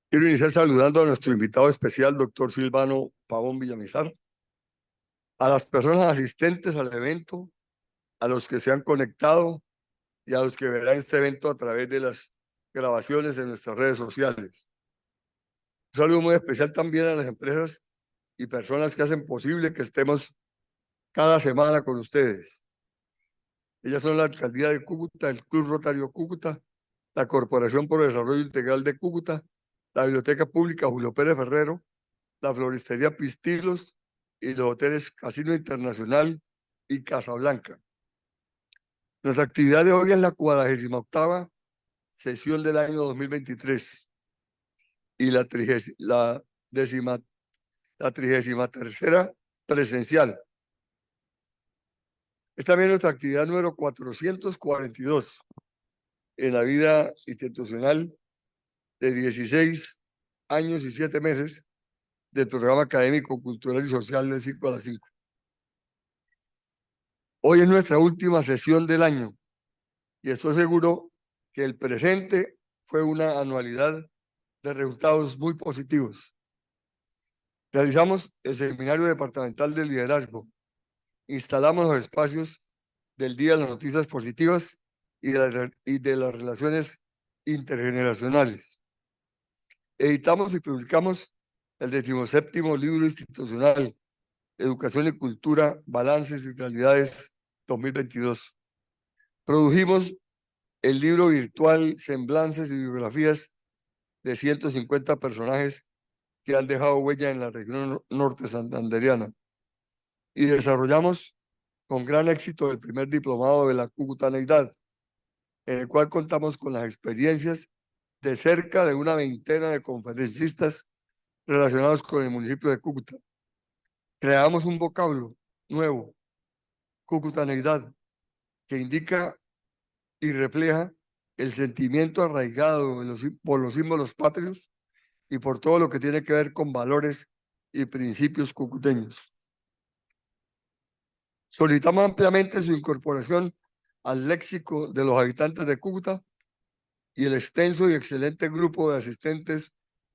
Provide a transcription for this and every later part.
Quiero iniciar saludando a nuestro invitado especial, doctor Silvano Pavón Villamizar, a las personas asistentes al evento, a los que se han conectado y a los que verán este evento a través de las grabaciones de nuestras redes sociales. Un saludo muy especial también a las empresas y personas que hacen posible que estemos cada semana con ustedes. Ellas son la Alcaldía de Cúcuta, el Club Rotario Cúcuta, la Corporación por el Desarrollo Integral de Cúcuta, la Biblioteca Pública Julio Pérez Ferrero, la Floristería Pistilos y los hoteles Casino Internacional y Casablanca. Nuestra actividad de hoy es la 48ª sesión del año 2023 y la 33ª presencial. Es también nuestra actividad número 442 en la vida institucional de 16 años y 7 meses del programa académico, cultural y social de 5 a las 5. Hoy es nuestra última sesión del año y estoy seguro que el presente fue una anualidad de resultados muy positivos. Realizamos el Seminario Departamental de Liderazgo, instalamos los espacios del Día de las Noticias Positivas y de las relaciones intergeneracionales. Editamos y publicamos el 17º libro institucional, Educación y Cultura, Balances y Realidades 2022. Produjimos el libro virtual Semblanzas y Biografías de 150 personajes que han dejado huella en la región norte santanderiana. Y desarrollamos con gran éxito el primer diplomado de la Cúcutaneidad, en el cual contamos con las experiencias de cerca de una veintena de conferencistas relacionados con el municipio de Cúcuta. Creamos un vocablo nuevo, Cúcutaneidad, que indica y refleja el sentimiento arraigado por los símbolos patrios y por todo lo que tiene que ver con valores y principios cucuteños. Solicitamos ampliamente su incorporación al léxico de los habitantes de Cúcuta y el extenso y excelente grupo de asistentes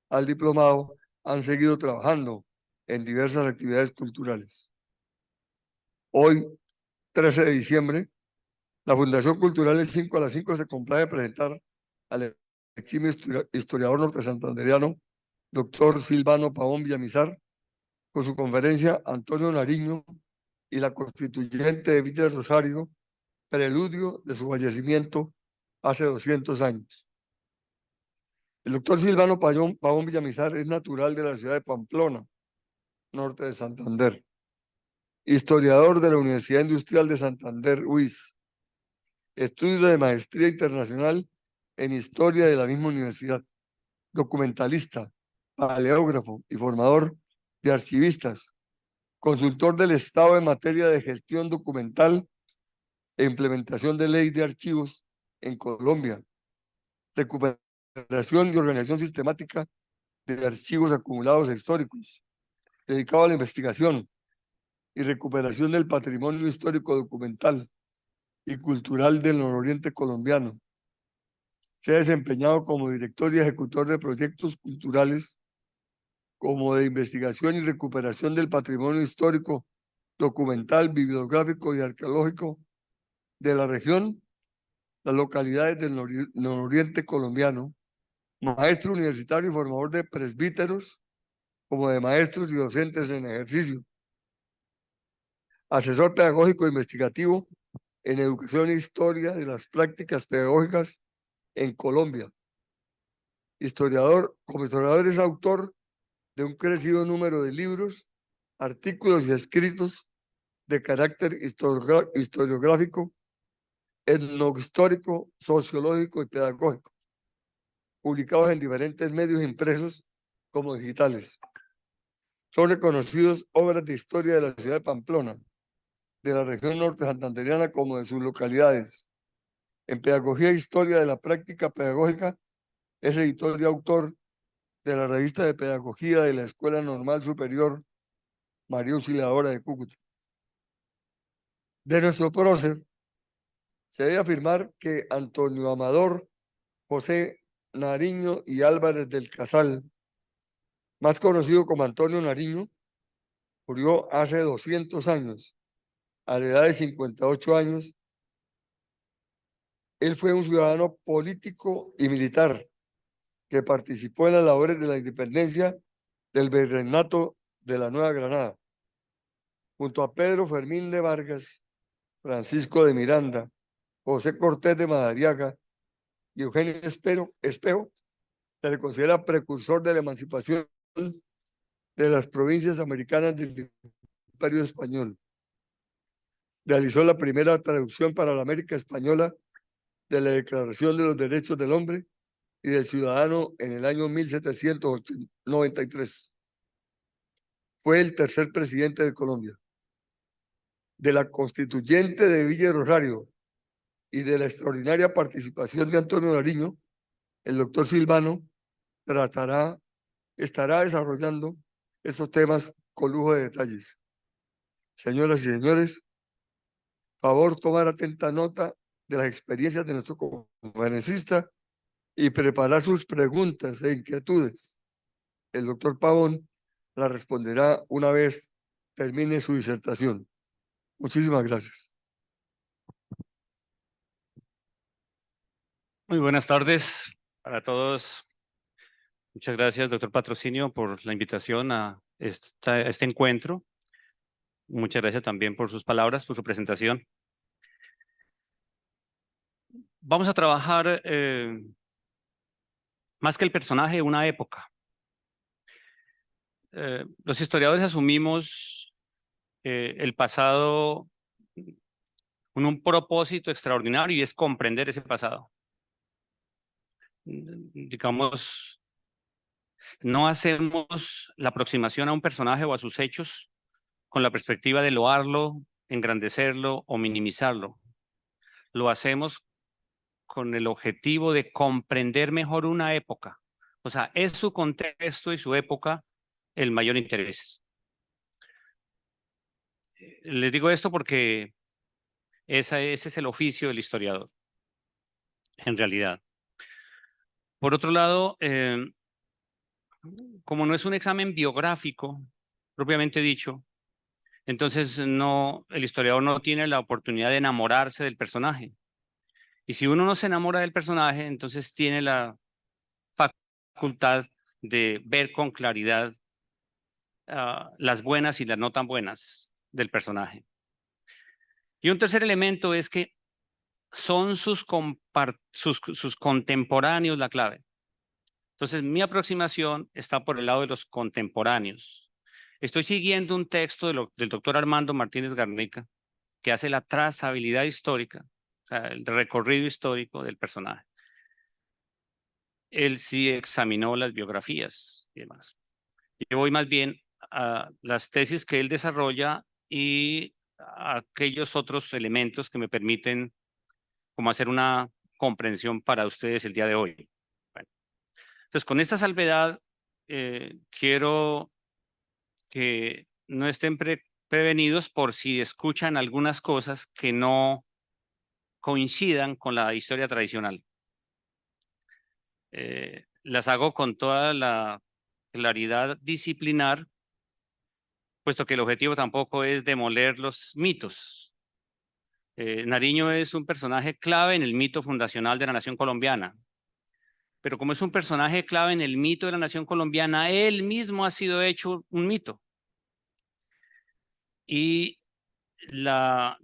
al diplomado han seguido trabajando en diversas actividades culturales. Hoy, 13 de diciembre, la Fundación Cultural de 5 a las 5 se complace presentar al eximio historiador norte santanderiano, doctor Silvano Pavón Villamizar, con su conferencia Antonio Nariño y la constituyente de Villa del Rosario, preludio de su fallecimiento hace 200 años. El doctor Silvano Pavón Villamizar es natural de la ciudad de Pamplona, norte de Santander, historiador de la Universidad Industrial de Santander, UIS, estudio de maestría internacional en historia de la misma universidad, documentalista, paleógrafo y formador de archivistas, consultor del Estado en materia de gestión documental e implementación de ley de archivos en Colombia, recuperación y organización sistemática de archivos acumulados históricos, dedicado a la investigación y recuperación del patrimonio histórico documental y cultural del nororiente colombiano. Se ha desempeñado como director y ejecutor de proyectos culturales, como de investigación y recuperación del patrimonio histórico, documental, bibliográfico y arqueológico de la región, las localidades del nororiente colombiano, maestro universitario y formador de presbíteros, como de maestros y docentes en ejercicio, asesor pedagógico e investigativo en educación e historia de las prácticas pedagógicas en Colombia. Como historiador es autor de un crecido número de libros, artículos y escritos de carácter historiográfico, etnohistórico, sociológico y pedagógico, publicados en diferentes medios impresos como digitales. Son reconocidos obras de historia de la ciudad de Pamplona, de la región norte santanderiana como de sus localidades. En pedagogía e historia de la práctica pedagógica es editor y autor de la revista de pedagogía de la Escuela Normal Superior María Auxiliadora de Cúcuta. De nuestro prócer, se debe afirmar que Antonio Amador José Nariño y Álvarez del Casal, más conocido como Antonio Nariño, murió hace 200 años, a la edad de 58 años. Él fue un ciudadano político y militar que participó en las labores de la independencia del virreinato de la Nueva Granada, junto a Pedro Fermín de Vargas, Francisco de Miranda, José Cortés de Madariaga y Eugenio Espejo. Se le considera precursor de la emancipación de las provincias americanas del Imperio Español. Realizó la primera traducción para la América Española de la Declaración de los Derechos del Hombre y del Ciudadano en el año 1793. Fue el tercer presidente de Colombia. De la constituyente de Villa Rosario y de la extraordinaria participación de Antonio Nariño, el doctor Silvano estará desarrollando estos temas con lujo de detalles. Señoras y señores, favor tomar atenta nota de las experiencias de nuestro conferencista y preparar sus preguntas e inquietudes. El doctor Pavón la responderá una vez termine su disertación. Muchísimas gracias. Muy buenas tardes para todos. Muchas gracias, doctor Patrocinio, por la invitación a este encuentro. Muchas gracias también por sus palabras, por su presentación. Vamos a trabajar más que el personaje, una época. Los historiadores asumimos el pasado con un propósito extraordinario y es comprender ese pasado. Digamos, no hacemos la aproximación a un personaje o a sus hechos con la perspectiva de loarlo, engrandecerlo o minimizarlo. Lo hacemos con el objetivo de comprender mejor una época. O sea, es su contexto y su época el mayor interés. Les digo esto porque ese es el oficio del historiador, en realidad. Por otro lado, como no es un examen biográfico, propiamente dicho, entonces el historiador no tiene la oportunidad de enamorarse del personaje. Y si uno no se enamora del personaje, entonces tiene la facultad de ver con claridad las buenas y las no tan buenas del personaje. Y un tercer elemento es que son sus contemporáneos la clave. Entonces, mi aproximación está por el lado de los contemporáneos. Estoy siguiendo un texto del doctor Armando Martínez Garnica, que hace la trazabilidad histórica, o sea, el recorrido histórico del personaje. Él sí examinó las biografías y demás. Yo voy más bien a las tesis que él desarrolla y a aquellos otros elementos que me permiten como hacer una comprensión para ustedes el día de hoy. Bueno, entonces, con esta salvedad, quiero que no estén prevenidos por si escuchan algunas cosas que no coincidan con la historia tradicional. Las hago con toda la claridad disciplinar, puesto que el objetivo tampoco es demoler los mitos. Nariño es un personaje clave en el mito fundacional de la nación colombiana, pero como es un personaje clave en el mito de la nación colombiana, él mismo ha sido hecho un mito. Y la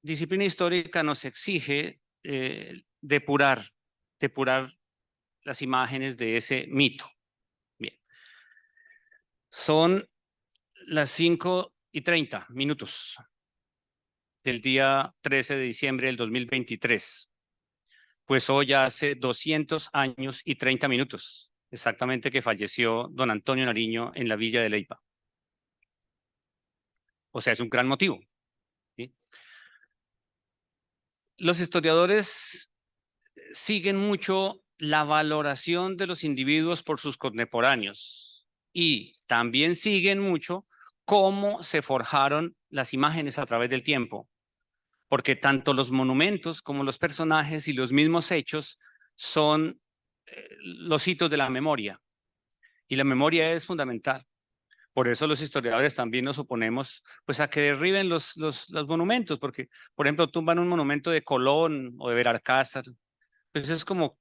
disciplina histórica nos exige depurar las imágenes de ese mito. Bien. Son las 5:30 del día 13 de diciembre del 2023. Pues hoy hace 200 años y 30 minutos, exactamente, que falleció don Antonio Nariño en la villa de Leyva. O sea, es un gran motivo, ¿sí? Los historiadores siguen mucho la valoración de los individuos por sus contemporáneos y también siguen mucho cómo se forjaron las imágenes a través del tiempo, porque tanto los monumentos como los personajes y los mismos hechos son los hitos de la memoria. Y la memoria es fundamental. Por eso los historiadores también nos oponemos pues, a que derriben los monumentos, porque, por ejemplo, tumban un monumento de Colón o de Belalcázar, pues es como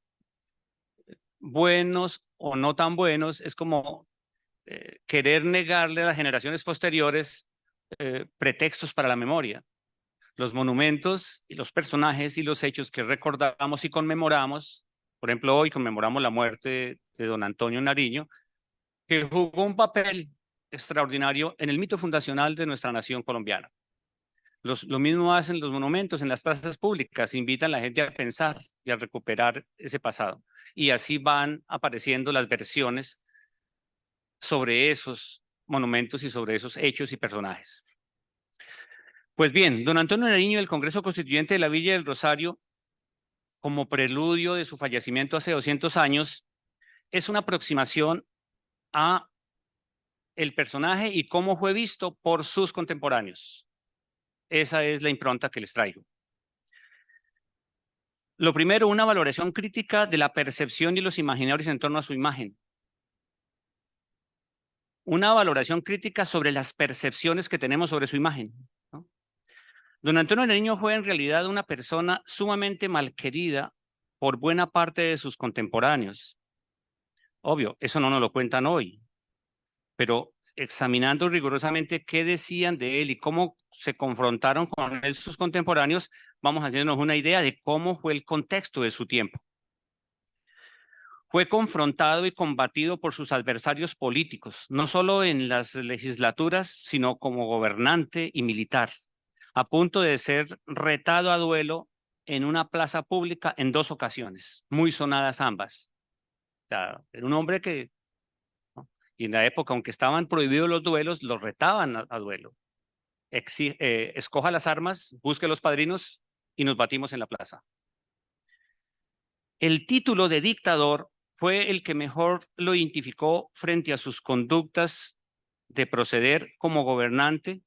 buenos o no tan buenos, es como querer negarle a las generaciones posteriores pretextos para la memoria. Los monumentos y los personajes y los hechos que recordamos y conmemoramos, por ejemplo, hoy conmemoramos la muerte de don Antonio Nariño, que jugó un papel extraordinario en el mito fundacional de nuestra nación colombiana. Lo mismo hacen los monumentos en las plazas públicas, invitan a la gente a pensar y a recuperar ese pasado. Y así van apareciendo las versiones sobre esos monumentos y sobre esos hechos y personajes. Pues bien, don Antonio Nariño del Congreso Constituyente de la Villa del Rosario, como preludio de su fallecimiento hace 200 años, es una aproximación a el personaje y cómo fue visto por sus contemporáneos. Esa es la impronta que les traigo. Lo primero, una valoración crítica de la percepción y los imaginarios en torno a su imagen. Una valoración crítica sobre las percepciones que tenemos sobre su imagen, ¿no? Don Antonio Nariño fue en realidad una persona sumamente malquerida por buena parte de sus contemporáneos. Obvio, eso no nos lo cuentan hoy, pero examinando rigurosamente qué decían de él y cómo se confrontaron con él sus contemporáneos, vamos haciéndonos una idea de cómo fue el contexto de su tiempo. Fue confrontado y combatido por sus adversarios políticos, no solo en las legislaturas, sino como gobernante y militar, a punto de ser retado a duelo en una plaza pública en 2 ocasiones, muy sonadas ambas. O sea, era un hombre que, ¿no? Y en la época, aunque estaban prohibidos los duelos, los retaban a duelo. Escoja las armas, busque los padrinos y nos batimos en la plaza. El título de dictador fue el que mejor lo identificó frente a sus conductas de proceder como gobernante,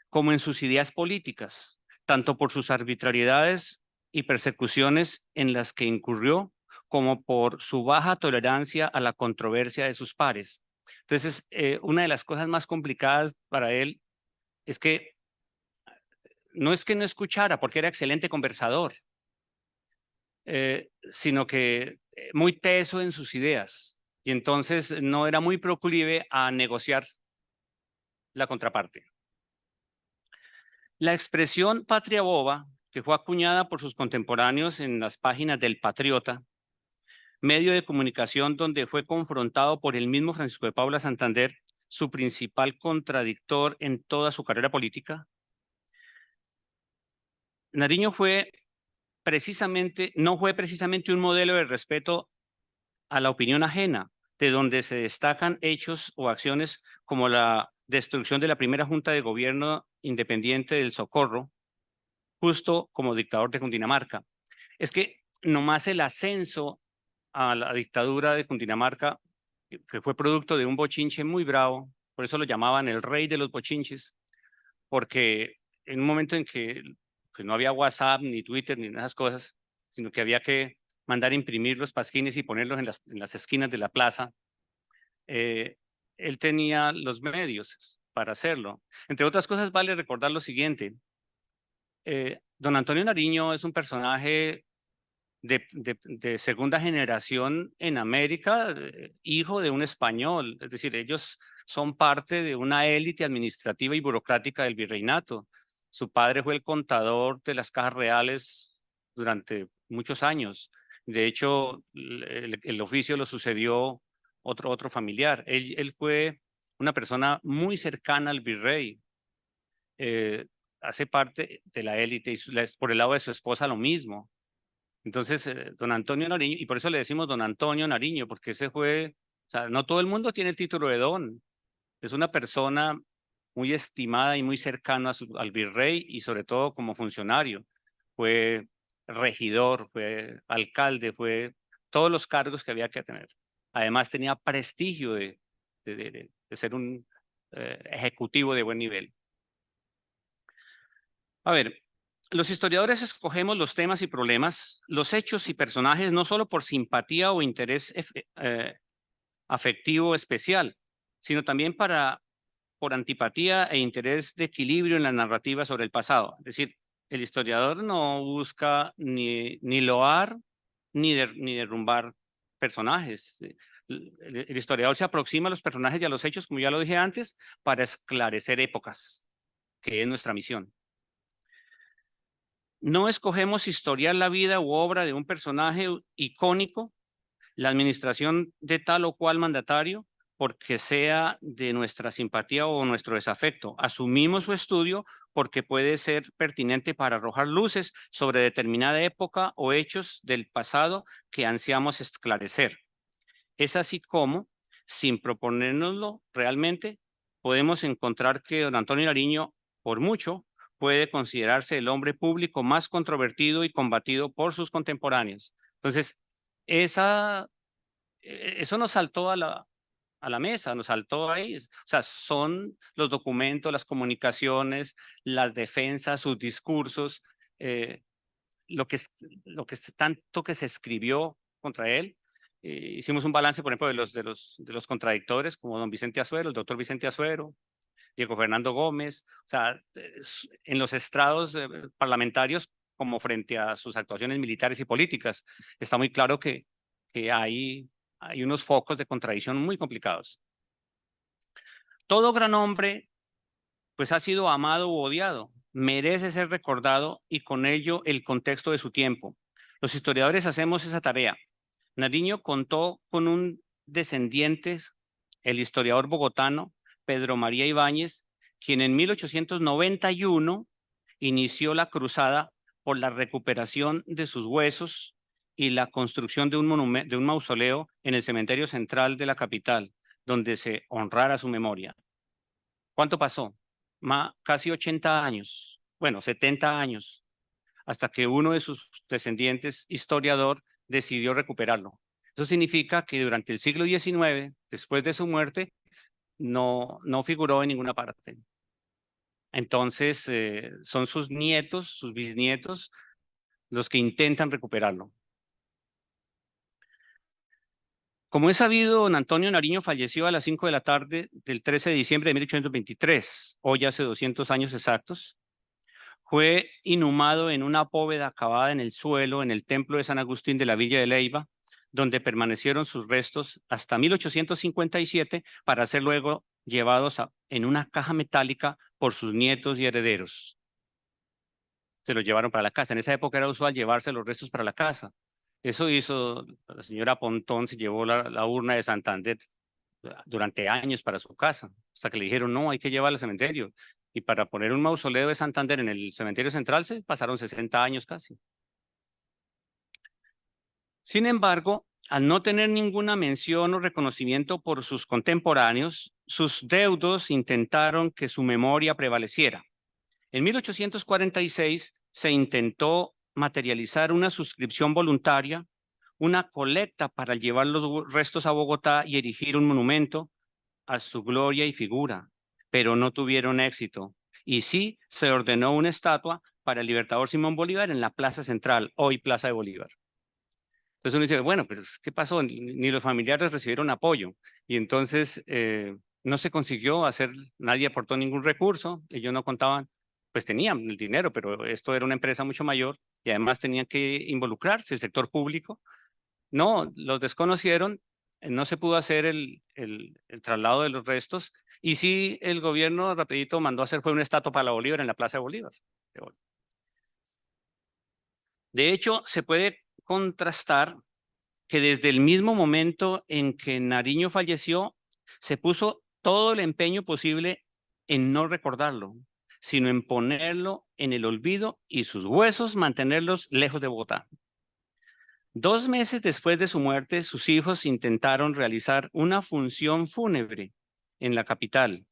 como en sus ideas políticas, tanto por sus arbitrariedades y persecuciones en las que incurrió, como por su baja tolerancia a la controversia de sus pares. Entonces, una de las cosas más complicadas para él es que no escuchara, porque era excelente conversador, sino que muy teso en sus ideas, y entonces no era muy proclive a negociar la contraparte. La expresión patria boba, que fue acuñada por sus contemporáneos en las páginas del Patriota, medio de comunicación donde fue confrontado por el mismo Francisco de Paula Santander, su principal contradictor en toda su carrera política. Nariño no fue precisamente un modelo de respeto a la opinión ajena, de donde se destacan hechos o acciones como la destrucción de la primera Junta de Gobierno Independiente del Socorro, justo como dictador de Cundinamarca. Es que nomás el ascenso a la dictadura de Cundinamarca, que fue producto de un bochinche muy bravo, por eso lo llamaban el rey de los bochinches, porque en un momento en que pues, no había WhatsApp, ni Twitter, ni esas cosas, sino que había que mandar imprimir los pasquines y ponerlos en las esquinas de la plaza, él tenía los medios para hacerlo. Entre otras cosas, vale recordar lo siguiente. Don Antonio Nariño es un personaje de segunda generación en América, hijo de un español, es decir, ellos son parte de una élite administrativa y burocrática del virreinato. Su padre fue el contador de las cajas reales durante muchos años. De hecho, el oficio lo sucedió otro familiar. Él fue una persona muy cercana al virrey. Hace parte de la élite y por el lado de su esposa lo mismo. Entonces, don Antonio Nariño, y por eso le decimos don Antonio Nariño, porque ese fue, o sea, no todo el mundo tiene el título de don. Es una persona muy estimada y muy cercana al virrey y sobre todo como funcionario. Fue regidor, fue alcalde, fue todos los cargos que había que tener. Además tenía prestigio de ser un ejecutivo de buen nivel. A ver, Los historiadores escogemos los temas y problemas, los hechos y personajes no solo por simpatía o interés afectivo especial, sino también por antipatía e interés de equilibrio en la narrativa sobre el pasado. Es decir, el historiador no busca ni loar ni derrumbar personajes. El historiador se aproxima a los personajes y a los hechos, como ya lo dije antes, para esclarecer épocas, que es nuestra misión. No escogemos historiar la vida u obra de un personaje icónico, la administración de tal o cual mandatario, porque sea de nuestra simpatía o nuestro desafecto. Asumimos su estudio porque puede ser pertinente para arrojar luces sobre determinada época o hechos del pasado que ansiamos esclarecer. Es así como, sin proponérnoslo realmente, podemos encontrar que don Antonio Nariño, por mucho, puede considerarse el hombre público más controvertido y combatido por sus contemporáneos. Entonces, eso nos saltó a la mesa, nos saltó ahí. O sea, son los documentos, las comunicaciones, las defensas, sus discursos, eh, tanto que se escribió contra él. Hicimos un balance, por ejemplo, de los contradictores, como don Vicente Azuero, el doctor Vicente Azuero, Diego Fernando Gómez, o sea, en los estrados parlamentarios como frente a sus actuaciones militares y políticas. Está muy claro que hay unos focos de contradicción muy complicados. Todo gran hombre, pues ha sido amado u odiado, merece ser recordado y con ello el contexto de su tiempo. Los historiadores hacemos esa tarea. Nariño contó con un descendiente, el historiador bogotano Pedro María Ibáñez, quien en 1891 inició la cruzada por la recuperación de sus huesos y la construcción de un mausoleo en el cementerio central de la capital, donde se honrara su memoria. ¿Cuánto pasó? Casi 80 años, bueno, 70 años, hasta que uno de sus descendientes, historiador, decidió recuperarlo. Eso significa que durante el siglo XIX, después de su muerte, no figuró en ninguna parte. Entonces, son sus nietos, sus bisnietos, los que intentan recuperarlo. Como es sabido, don Antonio Nariño falleció a las 5 de la tarde del 13 de diciembre de 1823, hoy hace 200 años exactos. Fue inhumado en una bóveda cavada en el suelo en el templo de San Agustín de la Villa de Leyva, donde permanecieron sus restos hasta 1857 para ser luego llevados en una caja metálica por sus nietos y herederos. Se los llevaron para la casa. En esa época era usual llevarse los restos para la casa. Eso hizo la señora Pontón, se llevó la urna de Santander durante años para su casa, hasta que le dijeron, no, hay que llevarla al cementerio. Y para poner un mausoleo de Santander en el cementerio central se pasaron 60 años casi. Sin embargo, al no tener ninguna mención o reconocimiento por sus contemporáneos, sus deudos intentaron que su memoria prevaleciera. En 1846 se intentó materializar una suscripción voluntaria, una colecta para llevar los restos a Bogotá y erigir un monumento a su gloria y figura, pero no tuvieron éxito. Y sí se ordenó una estatua para el libertador Simón Bolívar en la Plaza Central, hoy Plaza de Bolívar. Entonces uno dice, bueno, pues ¿qué pasó? Ni los familiares recibieron apoyo. Y entonces no se consiguió hacer, nadie aportó ningún recurso, ellos no contaban, pues tenían el dinero, pero esto era una empresa mucho mayor y además tenían que involucrarse el sector público. No, los desconocieron, no se pudo hacer el traslado de los restos y sí el gobierno rapidito mandó a hacer fue una estatua para la Bolívar en la Plaza de Bolívar. De hecho, se puede contrastar que desde el mismo momento en que Nariño falleció, se puso todo el empeño posible en no recordarlo, sino en ponerlo en el olvido y sus huesos mantenerlos lejos de Bogotá. 2 meses después de su muerte, sus hijos intentaron realizar una función fúnebre en la capital,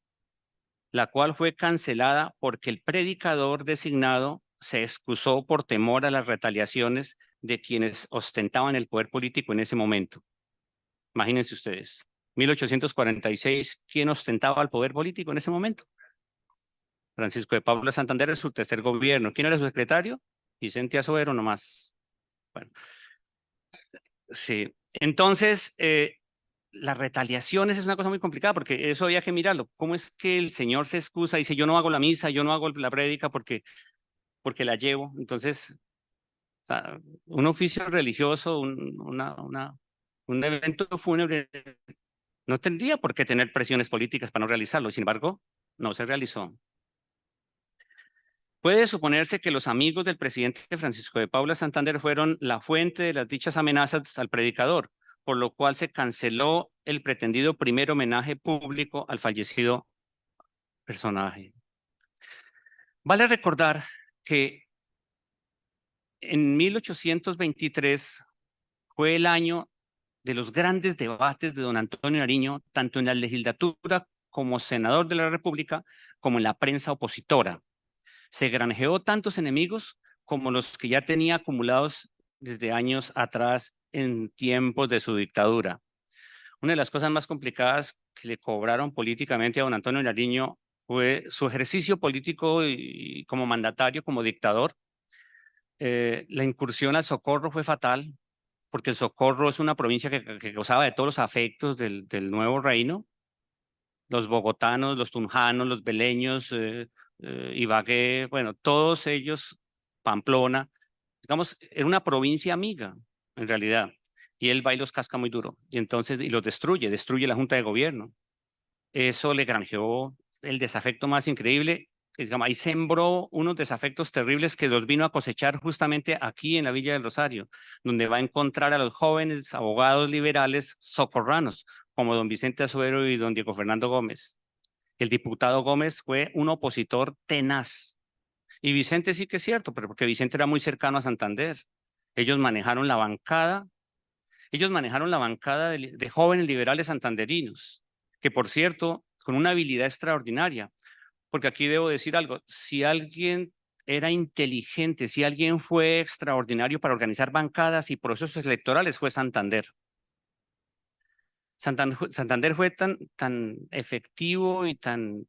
la cual fue cancelada porque el predicador designado se excusó por temor a las retaliaciones de quienes ostentaban el poder político en ese momento. Imagínense ustedes, 1846, ¿quién ostentaba el poder político en ese momento? Francisco de Paula Santander es su tercer gobierno. ¿Quién era su secretario? Vicente Azuero nomás. Bueno, sí. Entonces, las retaliaciones es una cosa muy complicada porque eso había que mirarlo. ¿Cómo es que el señor se excusa y dice yo no hago la misa, yo no hago la prédica porque la llevo? Entonces, o sea, un oficio religioso, un evento fúnebre, no tendría por qué tener presiones políticas para no realizarlo. Sin embargo, no se realizó. Puede suponerse que los amigos del presidente Francisco de Paula Santander fueron la fuente de las dichas amenazas al predicador, por lo cual se canceló el pretendido primer homenaje público al fallecido personaje. Vale recordar que en 1823 fue el año de los grandes debates de don Antonio Nariño, tanto en la legislatura como senador de la República, como en la prensa opositora. Se granjeó tantos enemigos como los que ya tenía acumulados desde años atrás en tiempos de su dictadura. Una de las cosas más complicadas que le cobraron políticamente a don Antonio Nariño fue su ejercicio político y como mandatario, como dictador. La incursión al Socorro fue fatal, porque el Socorro es una provincia que gozaba de todos los afectos del nuevo reino. Los bogotanos, los tunjanos, los beleños, Ibagué, bueno, todos ellos, Pamplona, digamos, era una provincia amiga, en realidad. Y él va y los casca muy duro. Y entonces, y los destruye la Junta de Gobierno. Eso le granjeó el desafecto más increíble. Digamos, ahí sembró unos desafectos terribles que los vino a cosechar justamente aquí en la Villa del Rosario, donde va a encontrar a los jóvenes abogados liberales socorranos, como don Vicente Azuero y don Diego Fernando Gómez. El diputado Gómez fue un opositor tenaz. Y Vicente sí que es cierto, pero porque Vicente era muy cercano a Santander. Ellos manejaron la bancada, ellos manejaron la bancada de jóvenes liberales santanderinos, que por cierto, con una habilidad extraordinaria, porque aquí debo decir algo, si alguien era inteligente, si alguien fue extraordinario para organizar bancadas y procesos electorales, fue Santander. Santander fue tan efectivo y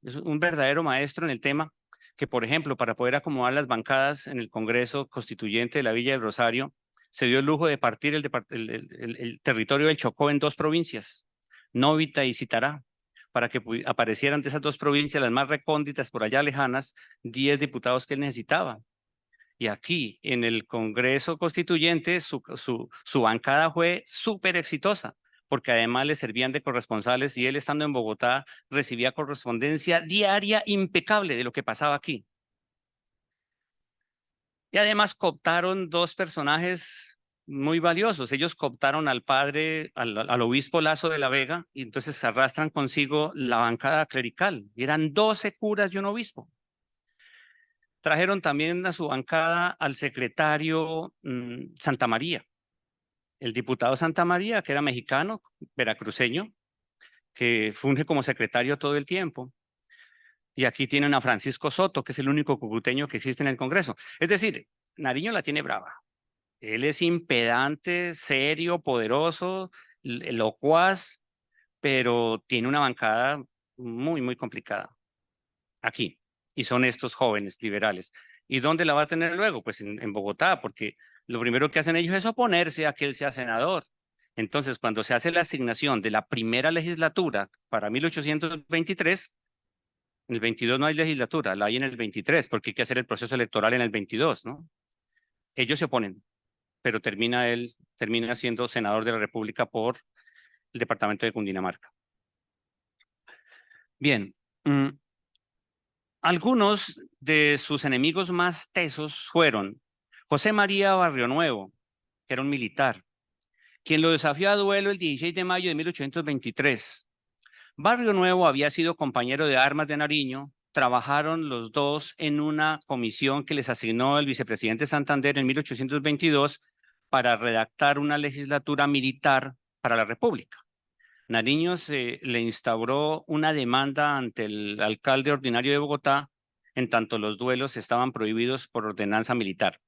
es un verdadero maestro en el tema que, por ejemplo, para poder acomodar las bancadas en el Congreso Constituyente de la Villa del Rosario, se dio el lujo de partir el territorio del Chocó en dos provincias, Novita y Citará, para que aparecieran de esas dos provincias, las más recónditas por allá lejanas, 10 diputados que él necesitaba. Y aquí, en el Congreso Constituyente, su bancada fue súper exitosa, porque además le servían de corresponsales y él estando en Bogotá recibía correspondencia diaria impecable de lo que pasaba aquí. Y además cooptaron dos personajes muy valiosos. Ellos cooptaron al padre, al obispo Lazo de la Vega, y entonces arrastran consigo la bancada clerical. Y eran 12 curas y un obispo. Trajeron también a su bancada al secretario Santa María, el diputado Santa María, que era mexicano, veracruceño, que funge como secretario todo el tiempo. Y aquí tienen a Francisco Soto, que es el único cucuteño que existe en el Congreso. Es decir, Nariño la tiene brava. Él es impedante, serio, poderoso, locuaz, pero tiene una bancada muy, muy complicada aquí. Y son estos jóvenes liberales. ¿Y dónde la va a tener luego? Pues en Bogotá, porque lo primero que hacen ellos es oponerse a que él sea senador. Entonces, cuando se hace la asignación de la primera legislatura para 1823, en el 22 no hay legislatura, la hay en el 23, porque hay que hacer el proceso electoral en el 22, ¿no? Ellos se oponen, pero termina siendo senador de la República por el departamento de Cundinamarca. Bien, algunos de sus enemigos más tesos fueron José María Barrionuevo, que era un militar, quien lo desafió a duelo el 16 de mayo de 1823. Barrionuevo había sido compañero de armas de Nariño, trabajaron los dos en una comisión que les asignó el vicepresidente Santander en 1822 para redactar una legislatura militar para la República. Nariño le instauró una demanda ante el alcalde ordinario de Bogotá, en tanto los duelos estaban prohibidos por ordenanza militar.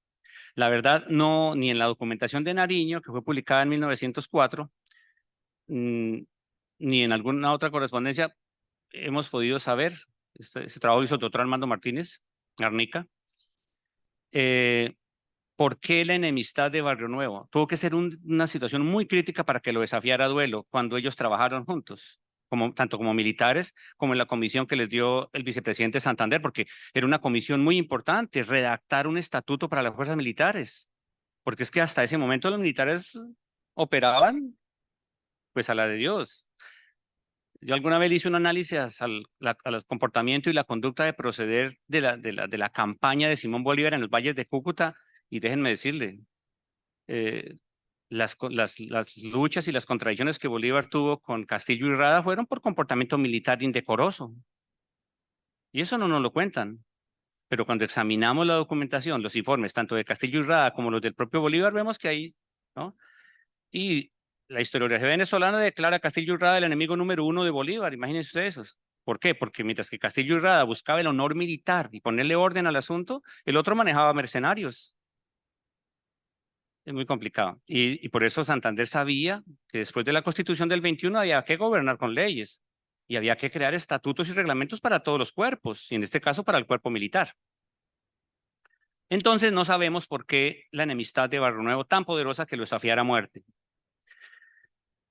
La verdad, no, ni en la documentación de Nariño, que fue publicada en 1904, ni en alguna otra correspondencia hemos podido saber ese trabajo hizo el doctor Armando Martínez Garnica. ¿Por qué la enemistad de Barrio Nuevo? Tuvo que ser una situación muy crítica para que lo desafiara a duelo cuando ellos trabajaron juntos, tanto como militares como en la comisión que les dio el vicepresidente Santander, porque era una comisión muy importante, redactar un estatuto para las fuerzas militares, porque es que hasta ese momento los militares operaban pues a la de Dios. Yo alguna vez hice un análisis al comportamiento y la conducta de proceder de la campaña de Simón Bolívar en los valles de Cúcuta, y déjenme decirle, las luchas y las contradicciones que Bolívar tuvo con Castillo y Rada fueron por comportamiento militar indecoroso. Y eso no nos lo cuentan. Pero cuando examinamos la documentación, los informes, tanto de Castillo y Rada como los del propio Bolívar, vemos que hay, ¿no? Y la historiografía venezolana declara a Castillo y Rada el enemigo número 1 de Bolívar. Imagínense ustedes eso. ¿Por qué? Porque mientras que Castillo y Rada buscaba el honor militar y ponerle orden al asunto, el otro manejaba mercenarios. Es muy complicado. Y por eso Santander sabía que después de la Constitución del 21 había que gobernar con leyes y había que crear estatutos y reglamentos para todos los cuerpos, y en este caso para el cuerpo militar. Entonces no sabemos por qué la enemistad de Barrio Nuevo tan poderosa que lo desafiara a muerte.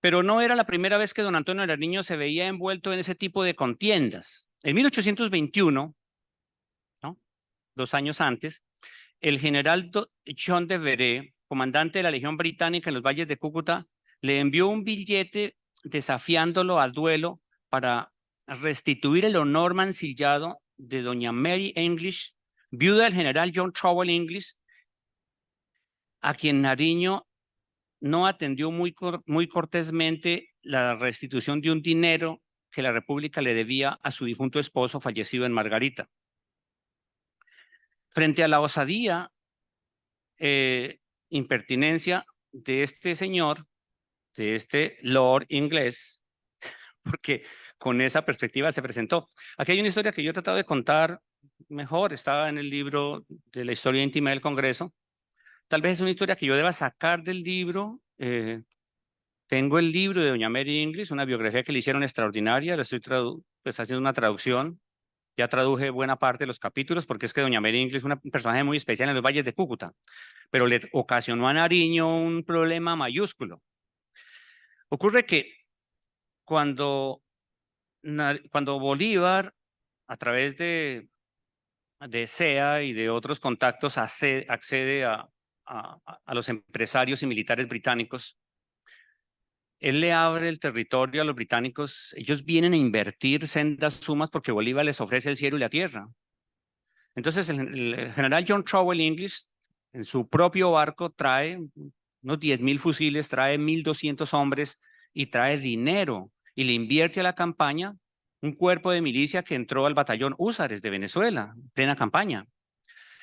Pero no era la primera vez que don Antonio Nariño se veía envuelto en ese tipo de contiendas. En 1821, ¿no?, 2 años antes, el general John de Veré, comandante de la Legión Británica en los valles de Cúcuta, le envió un billete desafiándolo al duelo para restituir el honor mancillado de doña Mary English, viuda del general John Trowell English, a quien Nariño no atendió muy cortésmente la restitución de un dinero que la República le debía a su difunto esposo fallecido en Margarita. Frente a la osadía, impertinencia de este señor, de este lord inglés, porque con esa perspectiva se presentó. Aquí hay una historia que yo he tratado de contar mejor, estaba en el libro de la historia íntima del Congreso. Tal vez es una historia que yo deba sacar del libro. Tengo el libro de doña Mary English, una biografía que le hicieron extraordinaria, le estoy pues, haciendo una traducción. Ya traduje buena parte de los capítulos, porque es que doña Mary English es un personaje muy especial en los valles de Cúcuta, pero le ocasionó a Nariño un problema mayúsculo. Ocurre que cuando Bolívar, a través de SEA y de otros contactos, accede a los empresarios y militares británicos, él le abre el territorio a los británicos. Ellos vienen a invertir sendas sumas porque Bolívar les ofrece el cielo y la tierra. Entonces el general John Trowell English en su propio barco trae unos 10.000 fusiles, trae 1.200 hombres y trae dinero, y le invierte a la campaña un cuerpo de milicia que entró al batallón Húsares de Venezuela, en plena campaña.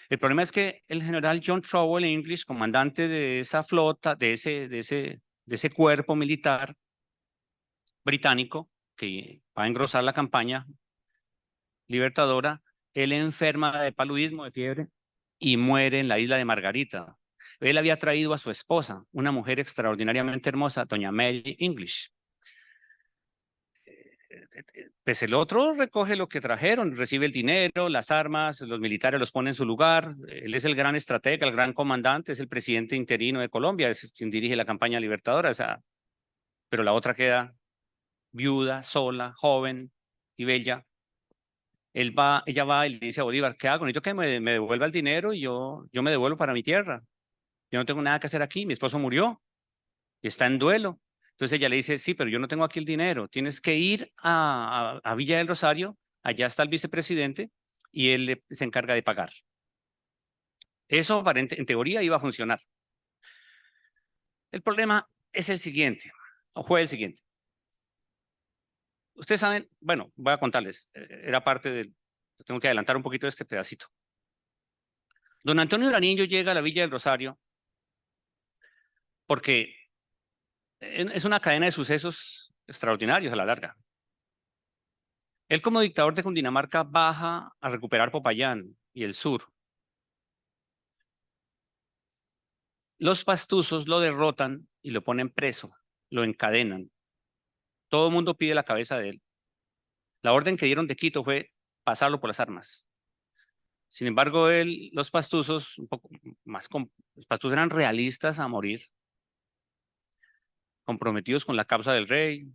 El problema es que el general John Trowell English, comandante de esa flota, de ese cuerpo militar británico que va a engrosar la campaña libertadora, él enferma de paludismo, de fiebre, y muere en la isla de Margarita. Él había traído a su esposa, una mujer extraordinariamente hermosa, doña Mary English. Pues el otro recoge lo que trajeron, recibe el dinero, las armas, los militares los ponen en su lugar. Él es el gran estratega, el gran comandante, es el presidente interino de Colombia, es quien dirige la campaña libertadora. O sea, pero la otra queda viuda, sola, joven y bella. Ella va y le dice a Bolívar: ¿qué hago? Necesito que me devuelva el dinero y yo me devuelvo para mi tierra. Yo no tengo nada que hacer aquí, mi esposo murió y está en duelo. Entonces ella le dice: sí, pero yo no tengo aquí el dinero, tienes que ir a Villa del Rosario, allá está el vicepresidente y él se encarga de pagar. Eso en teoría iba a funcionar. El problema es el siguiente, o fue el siguiente. Ustedes saben, bueno, voy a contarles, era parte del, tengo que adelantar un poquito de este pedacito. Don Antonio Nariño llega a la Villa del Rosario porque es una cadena de sucesos extraordinarios a la larga. Él, como dictador de Cundinamarca, baja a recuperar Popayán y el sur. Los pastusos lo derrotan y lo ponen preso, lo encadenan. Todo el mundo pide la cabeza de él. La orden que dieron de Quito fue: pasarlo por las armas. Sin embargo, los pastuzos, un poco más, los pastuzos eran realistas a morir, comprometidos con la causa del rey,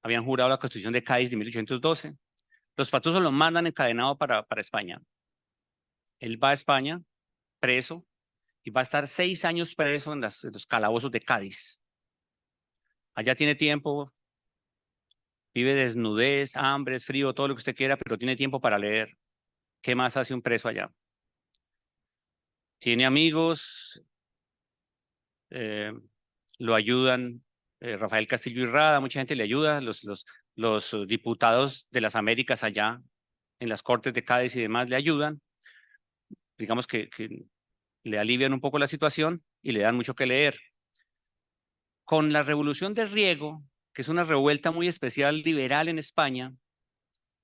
habían jurado la Constitución de Cádiz de 1812. Los pastuzos lo mandan encadenado para España. Él va a España, preso, y va a estar 6 años preso en los calabozos de Cádiz. Allá tiene tiempo, vive desnudez, hambre, frío, todo lo que usted quiera, pero tiene tiempo para leer. ¿Qué más hace un preso allá? Tiene amigos, lo ayudan, Rafael Castillo y Rada, mucha gente le ayuda, los diputados de las Américas allá en las Cortes de Cádiz y demás le ayudan, digamos que le alivian un poco la situación y le dan mucho que leer. Con la Revolución de Riego, que es una revuelta muy especial liberal en España,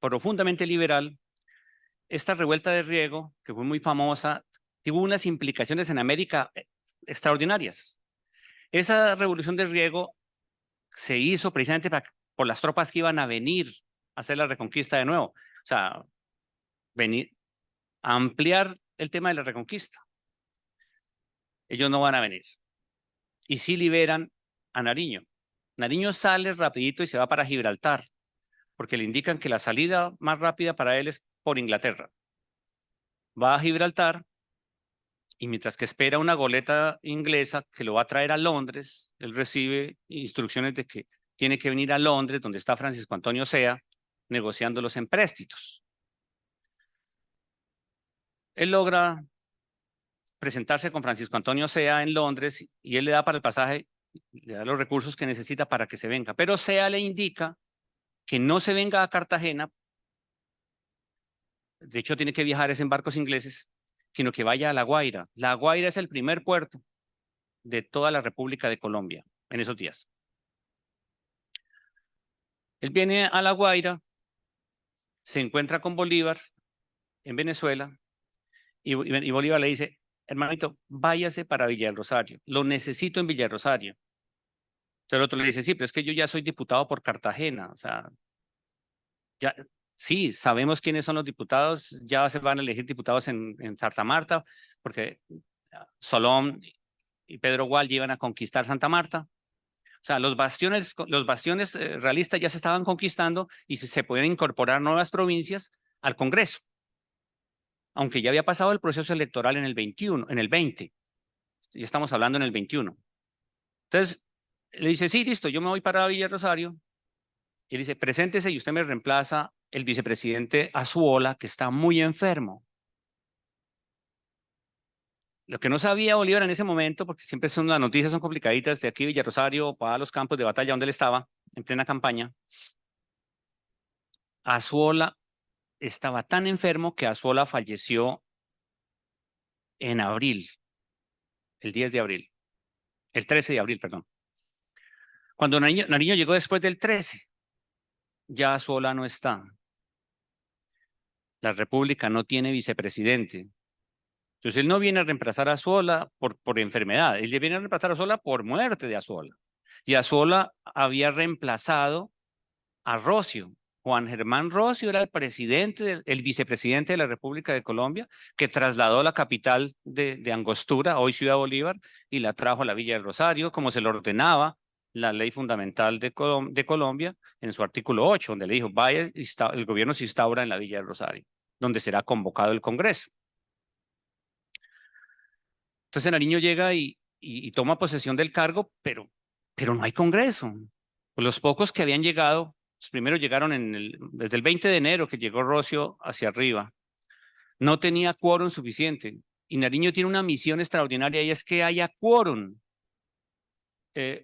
profundamente liberal, esta revuelta de Riego, que fue muy famosa, tuvo unas implicaciones en América extraordinarias. Esa revolución de Riego se hizo precisamente por las tropas que iban a venir a hacer la reconquista de nuevo. O sea, venir a ampliar el tema de la reconquista. Ellos no van a venir. Y sí liberan a Nariño. Nariño sale rapidito y se va para Gibraltar, porque le indican que la salida más rápida para él es por Inglaterra. Va a Gibraltar y mientras que espera una goleta inglesa que lo va a traer a Londres, él recibe instrucciones de que tiene que venir a Londres, donde está Francisco Antonio Sea, negociando los empréstitos. Él logra presentarse con Francisco Antonio Sea en Londres y él le da para el pasaje, le da los recursos que necesita para que se venga. Pero Sea le indica que no se venga a Cartagena, de hecho tiene que viajar en barcos ingleses, sino que vaya a La Guaira. La Guaira es el primer puerto de toda la República de Colombia en esos días. Él viene a La Guaira, se encuentra con Bolívar en Venezuela y Bolívar le dice, hermanito, váyase para Villa del Rosario, lo necesito en Villa del Rosario. Entonces el otro le dice, sí, pero es que yo ya soy diputado por Cartagena, o sea, ya, sí, sabemos quiénes son los diputados, ya se van a elegir diputados en Santa Marta, porque Solón y Pedro Gual iban a conquistar Santa Marta. O sea, los bastiones realistas ya se estaban conquistando y se podían incorporar nuevas provincias al Congreso, aunque ya había pasado el proceso electoral en el 21, en el 20. Ya estamos hablando en el 21. Entonces, le dice, sí, listo, yo me voy para Villa Rosario. Y dice, preséntese y usted me reemplaza el vicepresidente Azuola, que está muy enfermo. Lo que no sabía Bolívar en ese momento, porque siempre son las noticias son complicaditas, de aquí Villa Rosario para los campos de batalla donde él estaba, en plena campaña. Azuola estaba tan enfermo que Azuola falleció en abril, el 10 de abril, el 13 de abril, perdón. Cuando Nariño llegó después del 13, ya Azuola no está. La República no tiene vicepresidente. Entonces él no viene a reemplazar a Azuola por enfermedad, él viene a reemplazar a Azuola por muerte de Azuola. Y Azuola había reemplazado a Rocio. Juan Germán Rocio era el vicepresidente de la República de Colombia, que trasladó la capital de Angostura, hoy Ciudad Bolívar, y la trajo a la Villa del Rosario, como se lo ordenaba la ley fundamental de Colombia en su artículo 8, donde le dijo, vaya, el gobierno se instaura en la Villa del Rosario, donde será convocado el Congreso. Entonces Nariño llega y toma posesión del cargo, pero no hay Congreso. Pues los pocos que habían llegado, los primeros llegaron desde el 20 de enero que llegó Rocio hacia arriba. No tenía quórum suficiente. Y Nariño tiene una misión extraordinaria y es que haya quórum.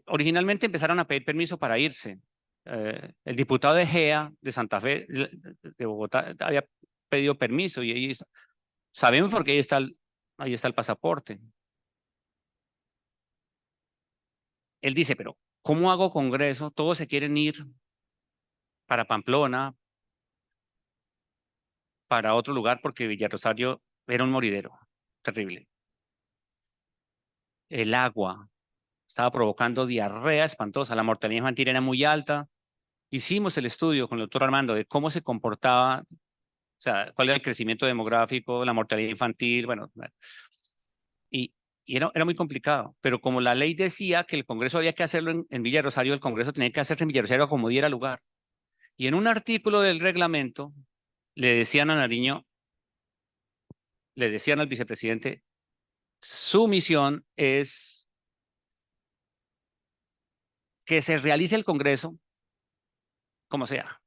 Originalmente empezaron a pedir permiso para irse. El diputado de Gea, de Santa Fe, de Bogotá, había pedido permiso y ahí sabemos porque ahí está el pasaporte. Él dice, pero ¿cómo hago congreso? Todos se quieren ir para Pamplona, para otro lugar, porque Villa Rosario era un moridero terrible. El agua estaba provocando diarrea espantosa, la mortalidad infantil era muy alta. Hicimos el estudio con el doctor Armando de cómo se comportaba sea, cuál era el crecimiento demográfico, la mortalidad infantil, bueno. Y era muy complicado, pero como la ley decía que el Congreso había que hacerlo en Villa de Rosario, el Congreso tenía que hacerse en Villa de Rosario como diera lugar. Y en un artículo del reglamento le decían a Nariño, le decían al vicepresidente, su misión es que se realice el Congreso como sea.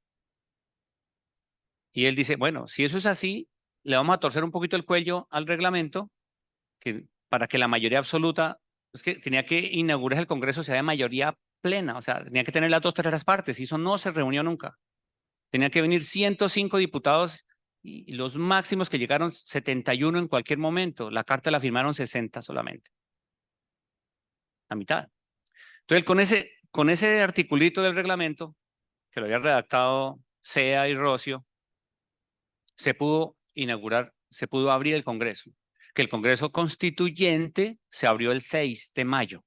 Y él dice, bueno, si eso es así, le vamos a torcer un poquito el cuello al reglamento para que la mayoría absoluta, es que tenía que inaugurar el Congreso sea de mayoría plena, o sea, tenía que tener las 2/3 partes, y eso no se reunió nunca. Tenía que venir 105 diputados y los máximos que llegaron 71 en cualquier momento. La carta la firmaron 60 solamente. La mitad. Entonces, con ese articulito del reglamento, que lo había redactado Sea y Rocio, se pudo inaugurar, se pudo abrir el Congreso, que el Congreso Constituyente se abrió el 6 de mayo,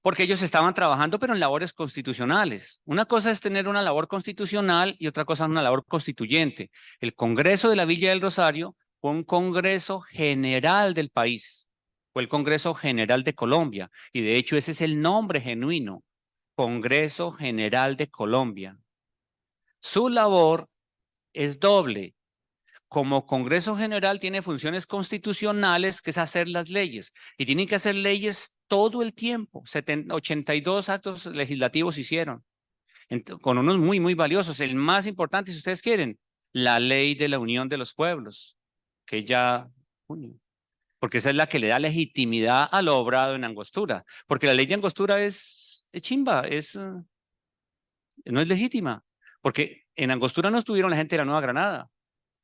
porque ellos estaban trabajando, pero en labores constitucionales. Una cosa es tener una labor constitucional y otra cosa es una labor constituyente. El Congreso de la Villa del Rosario fue un Congreso general del país, fue el Congreso General de Colombia, y de hecho ese es el nombre genuino, Congreso General de Colombia. Su labor es doble. Como Congreso General tiene funciones constitucionales, que es hacer las leyes, y tienen que hacer leyes todo el tiempo. 82 actos legislativos hicieron, con unos muy, muy valiosos. El más importante, si ustedes quieren, la Ley de la Unión de los Pueblos, que ya, porque esa es la que le da legitimidad a lo obrado en Angostura, porque la ley de Angostura es chimba, no es legítima, porque en Angostura no estuvieron la gente de la Nueva Granada.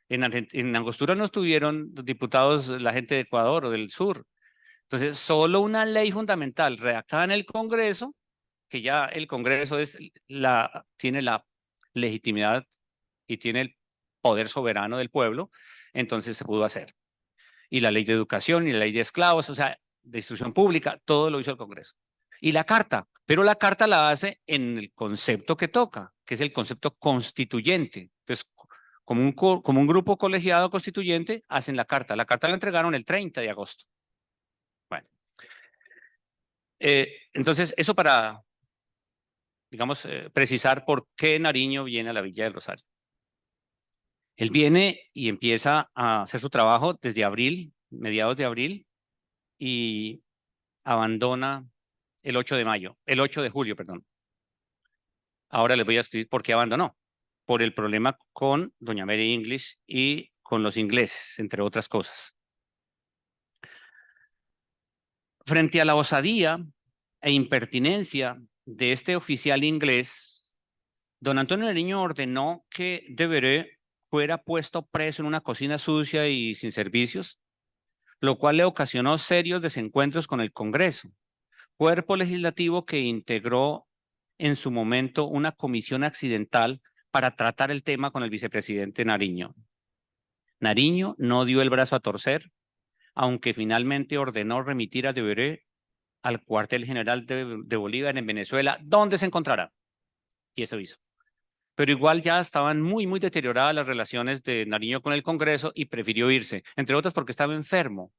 En Angostura no estuvieron los diputados, la gente de Ecuador o del sur. Entonces, solo una ley fundamental redactada en el Congreso, que ya el Congreso tiene la legitimidad y tiene el poder soberano del pueblo, entonces se pudo hacer. Y la ley de educación y la ley de esclavos, o sea, de instrucción pública, todo lo hizo el Congreso. Y la carta, pero la carta la hace en el concepto que toca, que es el concepto constituyente. Entonces, como un grupo colegiado constituyente, hacen la carta. La carta la entregaron el 30 de agosto. Bueno, entonces eso para, digamos, precisar por qué Nariño viene a la Villa del Rosario. Él viene y empieza a hacer su trabajo desde abril, mediados de abril, y abandona el 8 de julio, perdón. Ahora les voy a escribir por qué abandonó. Por el problema con doña Mary English y con los ingleses, entre otras cosas. Frente a la osadía e impertinencia de este oficial inglés, don Antonio Nariño ordenó que Devereux fuera puesto preso en una cocina sucia y sin servicios, lo cual le ocasionó serios desencuentros con el Congreso, cuerpo legislativo que integró en su momento una comisión accidental para tratar el tema con el vicepresidente Nariño. Nariño no dio el brazo a torcer, aunque finalmente ordenó remitir a Devereux al cuartel general de Bolívar en Venezuela, donde se encontrará. Y eso hizo. Pero igual ya estaban muy, muy deterioradas las relaciones de Nariño con el Congreso y prefirió irse, entre otras porque estaba enfermo,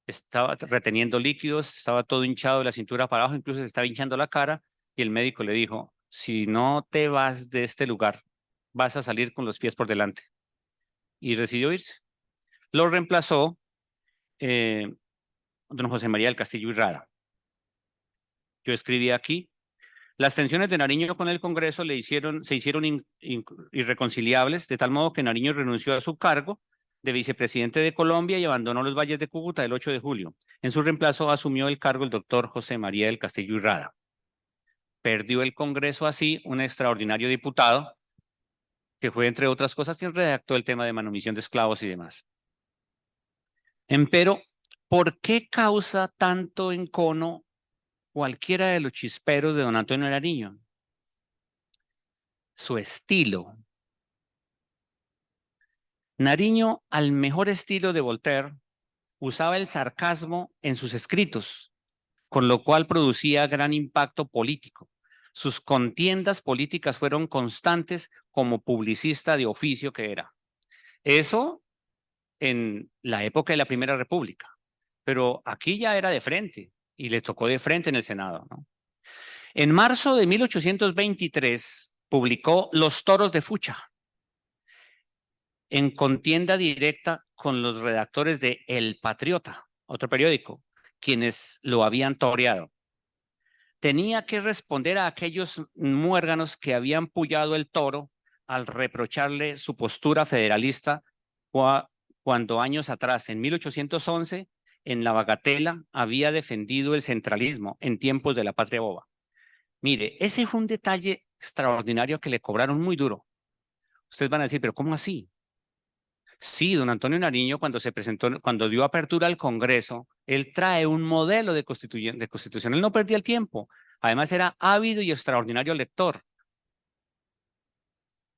estaba reteniendo líquidos, estaba todo hinchado de la cintura para abajo, incluso se estaba hinchando la cara, y el médico le dijo, si no te vas de este lugar, vas a salir con los pies por delante. Y decidió irse. Lo reemplazó don José María del Castillo y Rada. Yo escribí aquí, las tensiones de Nariño con el Congreso se hicieron irreconciliables, de tal modo que Nariño renunció a su cargo de vicepresidente de Colombia y abandonó los valles de Cúcuta el 8 de julio. En su reemplazo asumió el cargo el doctor José María del Castillo y Rada. Perdió el Congreso así un extraordinario diputado, que fue, entre otras cosas, quien redactó el tema de manumisión de esclavos y demás. Empero, ¿por qué causa tanto encono cualquiera de los chisperos de don Antonio Nariño? Su estilo. Nariño, al mejor estilo de Voltaire, usaba el sarcasmo en sus escritos, con lo cual producía gran impacto político. Sus contiendas políticas fueron constantes como publicista de oficio que era. Eso en la época de la Primera República, pero aquí ya era de frente y le tocó de frente en el Senado, ¿no? En marzo de 1823 publicó Los toros de Fucha, en contienda directa con los redactores de El Patriota, otro periódico, quienes lo habían toreado. Tenía que responder a aquellos muérganos que habían pullado el toro al reprocharle su postura federalista cuando años atrás, en 1811, en La Bagatela, había defendido el centralismo en tiempos de la patria boba. Mire, ese fue un detalle extraordinario que le cobraron muy duro. Ustedes van a decir, pero ¿cómo así? Sí, don Antonio Nariño, cuando se presentó, cuando dio apertura al Congreso, él trae un modelo de constitución. Él no perdía el tiempo. Además, era ávido y extraordinario lector.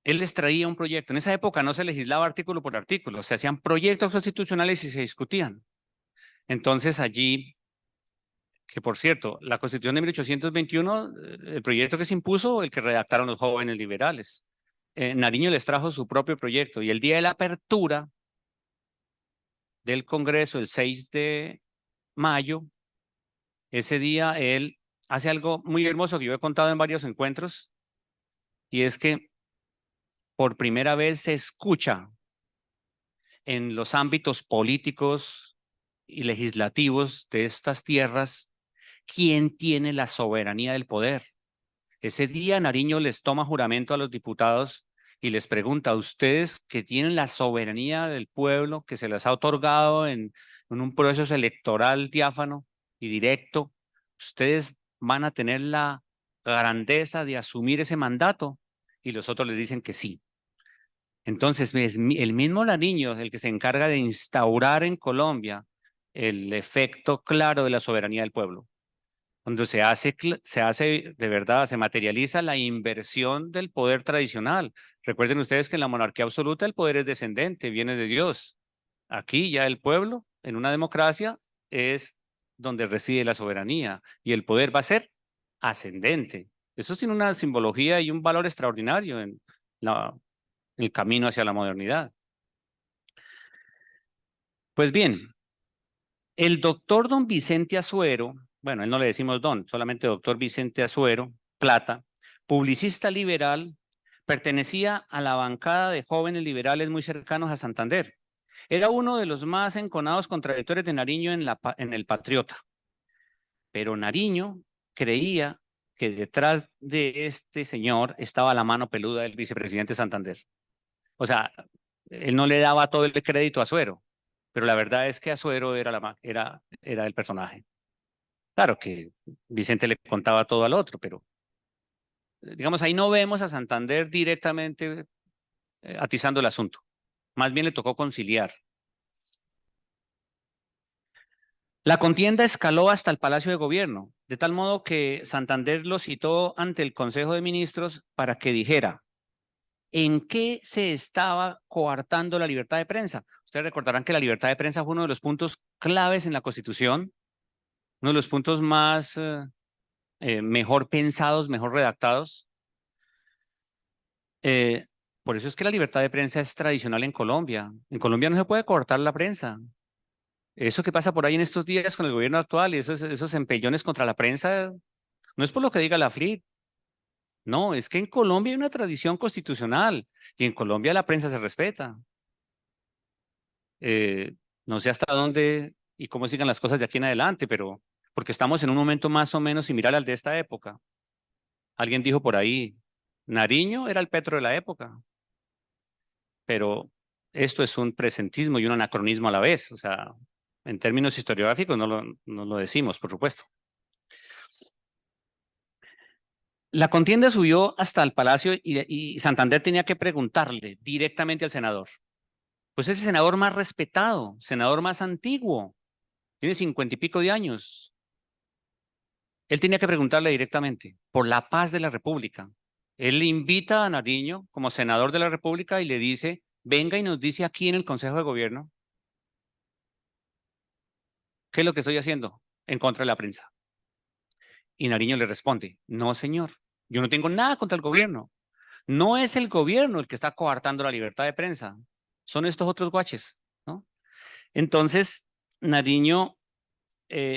Él les traía un proyecto. En esa época no se legislaba artículo por artículo, se hacían proyectos constitucionales y se discutían. Entonces, allí, que por cierto, la Constitución de 1821, el proyecto que se impuso, el que redactaron los jóvenes liberales. Nariño les trajo su propio proyecto y el día de la apertura del Congreso, el 6 de mayo, ese día él hace algo muy hermoso que yo he contado en varios encuentros, y es que por primera vez se escucha en los ámbitos políticos y legislativos de estas tierras quién tiene la soberanía del poder. Ese día Nariño les toma juramento a los diputados y les pregunta a ustedes que tienen la soberanía del pueblo que se les ha otorgado en un proceso electoral diáfano y directo, ¿ustedes van a tener la grandeza de asumir ese mandato? Y los otros les dicen que sí. Entonces, es el mismo Nariño el que se encarga de instaurar en Colombia el efecto claro de la soberanía del pueblo. Cuando se hace de verdad, se materializa la inversión del poder tradicional. Recuerden ustedes que en la monarquía absoluta el poder es descendente, viene de Dios. Aquí ya el pueblo, en una democracia, es donde reside la soberanía y el poder va a ser ascendente. Eso tiene una simbología y un valor extraordinario en el camino hacia la modernidad. Pues bien, el doctor don Vicente Azuero, bueno, él no le decimos don, solamente doctor Vicente Azuero, Plata, publicista liberal, pertenecía a la bancada de jóvenes liberales muy cercanos a Santander. Era uno de los más enconados contradictores de Nariño en El Patriota. Pero Nariño creía que detrás de este señor estaba la mano peluda del vicepresidente Santander. O sea, él no le daba todo el crédito a Azuero, pero la verdad es que Azuero era el personaje. Claro que Vicente le contaba todo al otro, pero digamos, ahí no vemos a Santander directamente atizando el asunto. Más bien le tocó conciliar. La contienda escaló hasta el Palacio de Gobierno, de tal modo que Santander lo citó ante el Consejo de Ministros para que dijera en qué se estaba coartando la libertad de prensa. Ustedes recordarán que la libertad de prensa fue uno de los puntos claves en la Constitución, uno de los puntos más mejor pensados, mejor redactados. Por eso es que la libertad de prensa es tradicional en Colombia. En Colombia no se puede coartar la prensa. Eso que pasa por ahí en estos días con el gobierno actual y esos empellones contra la prensa, no es por lo que diga la FLIT. No, es que en Colombia hay una tradición constitucional y en Colombia la prensa se respeta. No sé hasta dónde y cómo sigan las cosas de aquí en adelante, pero porque estamos en un momento más o menos similar al de esta época. Alguien dijo por ahí, Nariño era el Petro de la época, pero esto es un presentismo y un anacronismo a la vez. O sea, en términos historiográficos no lo decimos, por supuesto. La contienda subió hasta el Palacio y Santander tenía que preguntarle directamente al senador. Pues ese senador más respetado, senador más antiguo, tiene 50 y pico de años. Él tenía que preguntarle directamente por la paz de la República. Él le invita a Nariño como senador de la República y le dice, venga y nos dice aquí en el Consejo de Gobierno qué es lo que estoy haciendo en contra de la prensa. Y Nariño le responde, no señor, yo no tengo nada contra el gobierno. No es el gobierno el que está coartando la libertad de prensa. son estos otros guaches, ¿no? Entonces, Nariño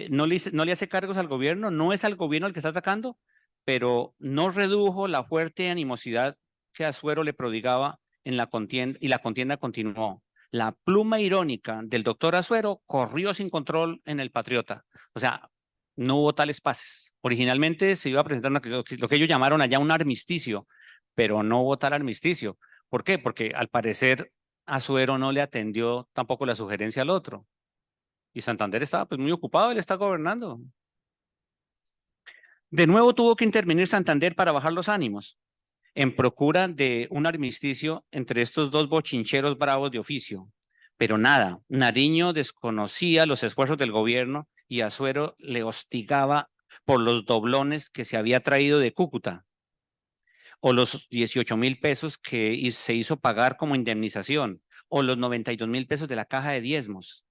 no le hace cargos al gobierno, no es al gobierno el que está atacando, pero no redujo la fuerte animosidad que Azuero le prodigaba en la contienda, y la contienda continuó. La pluma irónica del doctor Azuero corrió sin control en el Patriota. O sea, no hubo tales pases. Originalmente se iba a presentar lo que ellos llamaron allá un armisticio, pero no hubo tal armisticio. ¿Por qué? Porque al parecer Azuero no le atendió tampoco la sugerencia al otro. Y Santander estaba pues muy ocupado, él está gobernando. De nuevo tuvo que intervenir Santander para bajar los ánimos, en procura de un armisticio entre estos dos bochincheros bravos de oficio. Pero nada, Nariño desconocía los esfuerzos del gobierno y Azuero le hostigaba por los doblones que se había traído de Cúcuta, o los 18.000 pesos que se hizo pagar como indemnización, o los 92.000 pesos de la caja de diezmos.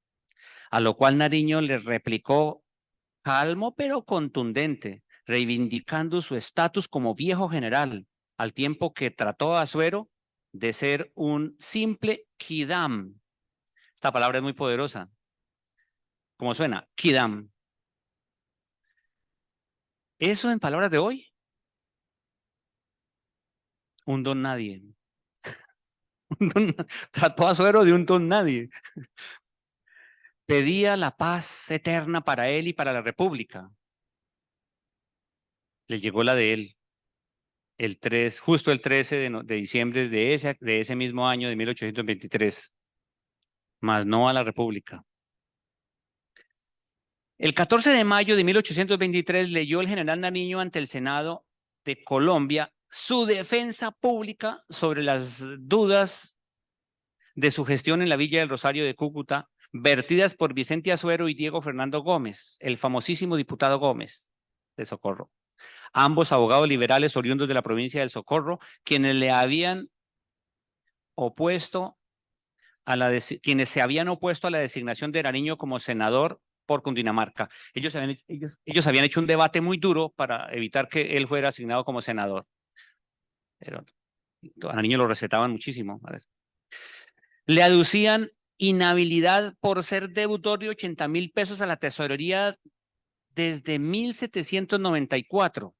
A lo cual Nariño le replicó calmo pero contundente, reivindicando su estatus como viejo general, al tiempo que trató a Azuero de ser un simple quidam. Esta palabra es muy poderosa. ¿Cómo suena? Quidam. Eso en palabras de hoy, un don nadie. Trató a Azuero de un don nadie. Pedía la paz eterna para él y para la República. Le llegó la de él. Justo el 13 de diciembre de ese mismo año de 1823, mas no a la República. El 14 de mayo de 1823 leyó el general Nariño ante el Senado de Colombia su defensa pública sobre las dudas de su gestión en la Villa del Rosario de Cúcuta, vertidas por Vicente Azuero y Diego Fernando Gómez, el famosísimo diputado Gómez de Socorro. Ambos abogados liberales oriundos de la provincia del Socorro, quienes le habían opuesto quienes se habían opuesto a la designación de Nariño como senador por Cundinamarca. Ellos habían hecho un debate muy duro para evitar que él fuera asignado como senador. Pero a Nariño lo recetaban muchísimo. Le aducían inhabilidad por ser deudor de 80.000 pesos a la tesorería desde 1794,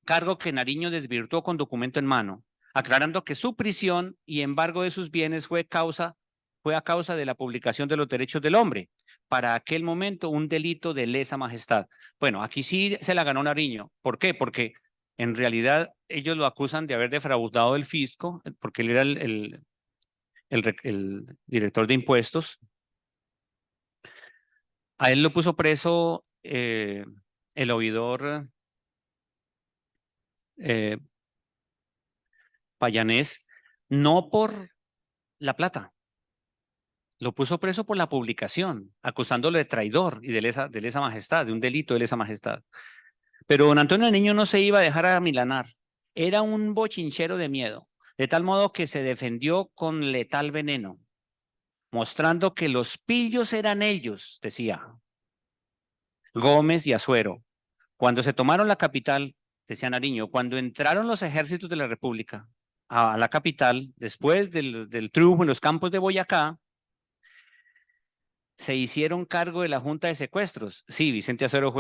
cargo que Nariño desvirtuó con documento en mano, aclarando que su prisión y embargo de sus bienes fue a causa de la publicación de los derechos del hombre, para aquel momento un delito de lesa majestad. Bueno, aquí sí se la ganó Nariño. ¿Por qué? Porque en realidad ellos lo acusan de haber defraudado el fisco, porque él era el director de impuestos. A él lo puso preso el oidor Payanés, no por la plata. Lo puso preso por la publicación, acusándolo de traidor y de lesa majestad, de un delito de lesa majestad. Pero don Antonio Nariño no se iba a dejar amilanar. Era un bochinchero de miedo, de tal modo que se defendió con letal veneno, mostrando que los pillos eran ellos, decía Gómez y Azuero. Cuando se tomaron la capital, decía Nariño, cuando entraron los ejércitos de la República a la capital, después del triunfo en los campos de Boyacá, se hicieron cargo de la Junta de Secuestros. Sí, Vicente Azuero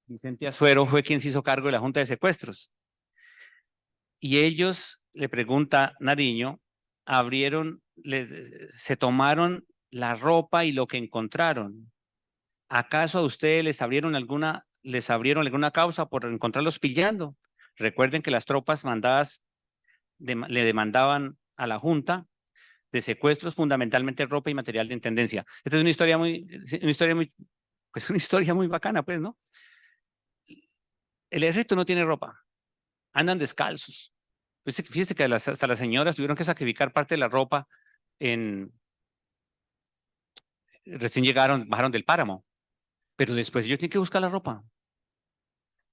Vicente Azuero fue quien se hizo cargo de la Junta de Secuestros. Y ellos, le pregunta Nariño, se tomaron la ropa y lo que encontraron. ¿Acaso a ustedes les abrieron alguna causa por encontrarlos pillando? Recuerden que las tropas mandadas le demandaban a la Junta de secuestros, fundamentalmente ropa y material de intendencia. Esta es una historia muy bacana, pues, ¿no? El ejército no tiene ropa, andan descalzos. Fíjese que hasta las señoras tuvieron que sacrificar parte de la ropa recién bajaron del páramo, pero después ellos tienen que buscar la ropa.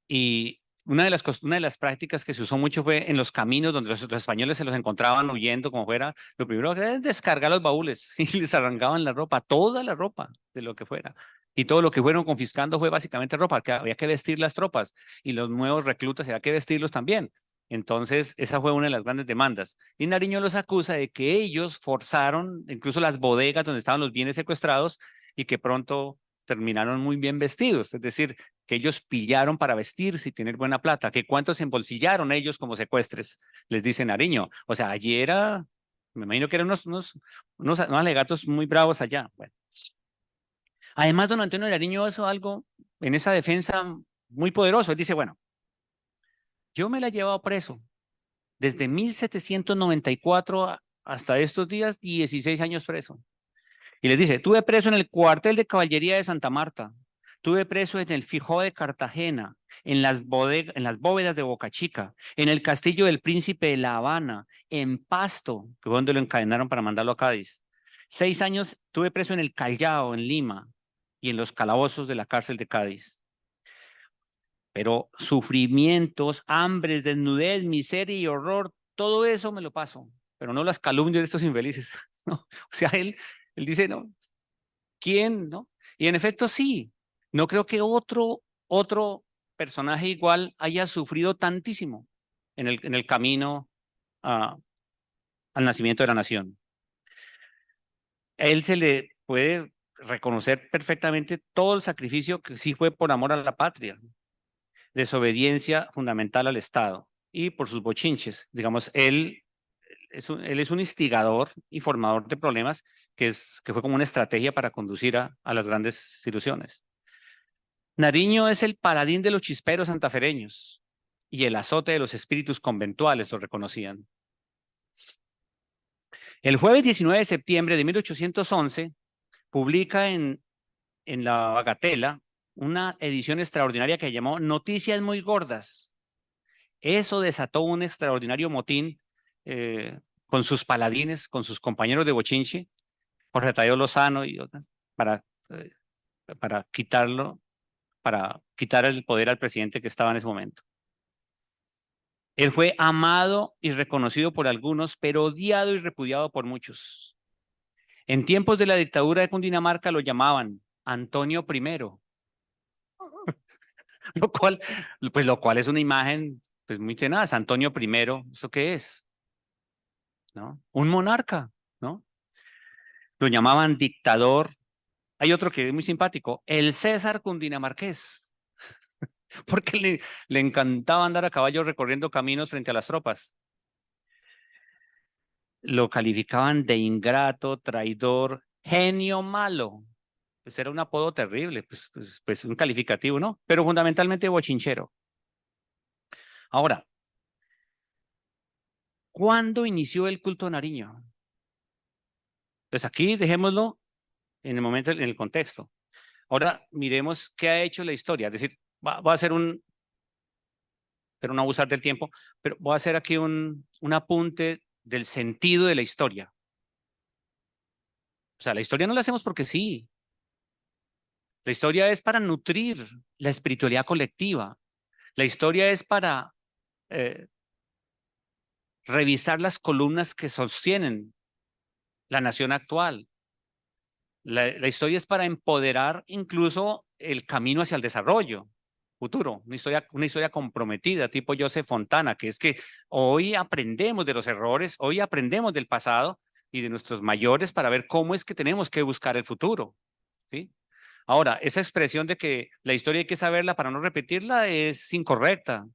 Y una de las prácticas que se usó mucho fue en los caminos donde los españoles se los encontraban huyendo como fuera. Lo primero que era descargar los baúles y les arrancaban la ropa, toda la ropa de lo que fuera. Y todo lo que fueron confiscando fue básicamente ropa, que había que vestir las tropas y los nuevos reclutas había que vestirlos también. Entonces, esa fue una de las grandes demandas. Y Nariño los acusa de que ellos forzaron incluso las bodegas donde estaban los bienes secuestrados y que pronto terminaron muy bien vestidos. Es decir, que ellos pillaron para vestirse y tener buena plata. Que cuántos se embolsillaron ellos como secuestres, les dice Nariño. O sea, allí era, me imagino que eran unos alegatos muy bravos allá. Bueno. Además, don Antonio Nariño hizo algo en esa defensa muy poderoso. Él dice, bueno, yo me la he llevado preso desde 1794 hasta estos días, 16 años preso. Y les dice, tuve preso en el cuartel de caballería de Santa Marta, tuve preso en el Fijó de Cartagena, en las bóvedas de Boca Chica, en el castillo del Príncipe de La Habana, en Pasto, que fue donde lo encadenaron para mandarlo a Cádiz. 6 años tuve preso en el Callao, en Lima, y en los calabozos de la cárcel de Cádiz. Pero sufrimientos, hambres, desnudez, miseria y horror, todo eso me lo paso, pero no las calumnias de estos infelices. ¿No? O sea, él dice, no, ¿quién? ¿No? Y en efecto sí, no creo que otro personaje igual haya sufrido tantísimo en el camino al nacimiento de la nación. A él se le puede reconocer perfectamente todo el sacrificio que sí fue por amor a la patria, desobediencia fundamental al Estado y por sus bochinches. Digamos, él es un instigador y formador de problemas que fue como una estrategia para conducir a las grandes ilusiones. Nariño es el paladín de los chisperos santafereños y el azote de los espíritus conventuales, lo reconocían. El jueves 19 de septiembre de 1811 publica en la Bagatela una edición extraordinaria que llamó Noticias muy gordas. Eso desató un extraordinario motín con sus paladines, con sus compañeros de bochinche, Jorge Tadeo Lozano y otras, para quitarlo, para quitar el poder al presidente que estaba en ese momento. Él fue amado y reconocido por algunos, pero odiado y repudiado por muchos. En tiempos de la dictadura de Cundinamarca lo llamaban Antonio I, lo cual es una imagen pues muy tenaz. Antonio I, ¿eso qué es? ¿No? Un monarca, ¿no? Lo llamaban dictador. Hay otro que es muy simpático, el César Cundinamarqués, porque le encantaba andar a caballo recorriendo caminos frente a las tropas. Lo calificaban de ingrato, traidor, genio malo. Pues era un apodo terrible, pues un calificativo, ¿no? Pero fundamentalmente bochinchero. Ahora, ¿cuándo inició el culto a Nariño? Pues aquí dejémoslo en el momento, en el contexto. Ahora miremos qué ha hecho la historia. Es decir, va a hacer pero no abusar del tiempo, pero voy a hacer aquí un apunte del sentido de la historia. O sea, la historia no la hacemos porque sí. La historia es para nutrir la espiritualidad colectiva. La historia es para revisar las columnas que sostienen la nación actual. La historia es para empoderar incluso el camino hacia el desarrollo futuro, una historia comprometida, tipo Joseph Fontana, que es que hoy aprendemos de los errores, hoy aprendemos del pasado y de nuestros mayores para ver cómo es que tenemos que buscar el futuro, ¿sí? Ahora, esa expresión de que la historia hay que saberla para no repetirla es incorrecta,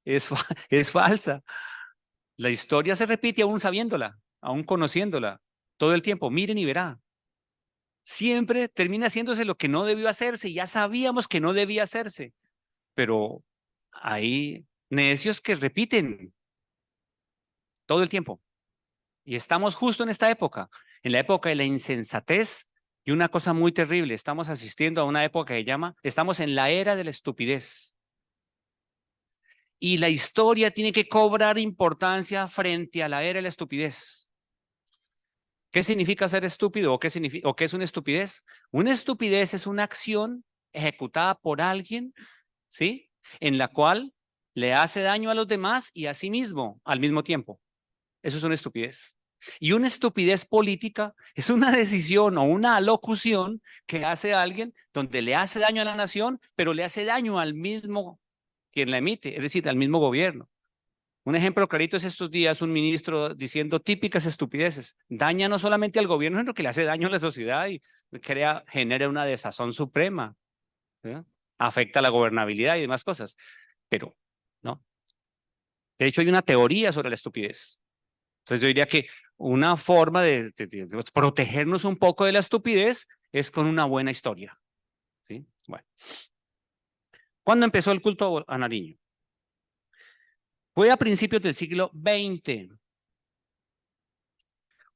es falsa. La historia se repite aún sabiéndola, aún conociéndola, todo el tiempo. Miren y verá. Siempre termina haciéndose lo que no debió hacerse. Ya sabíamos que no debía hacerse, pero hay necios que repiten todo el tiempo. Y estamos justo en esta época, en la época de la insensatez y una cosa muy terrible. Estamos asistiendo a una época que estamos en la era de la estupidez. Y la historia tiene que cobrar importancia frente a la era de la estupidez. ¿Qué significa ser estúpido o qué es una estupidez? Una estupidez es una acción ejecutada por alguien, ¿sí? En la cual le hace daño a los demás y a sí mismo al mismo tiempo. Eso es una estupidez. Y una estupidez política es una decisión o una alocución que hace alguien donde le hace daño a la nación, pero le hace daño al mismo quien la emite, es decir, al mismo gobierno. Un ejemplo clarito es estos días un ministro diciendo típicas estupideces. Daña no solamente al gobierno, sino que le hace daño a la sociedad y genera una desazón suprema. ¿Sí? Afecta la gobernabilidad y demás cosas. Pero, no. De hecho, hay una teoría sobre la estupidez. Entonces, yo diría que una forma de protegernos un poco de la estupidez es con una buena historia. ¿Sí? Bueno. ¿Cuándo empezó el culto a Nariño? Fue a principios del siglo XX,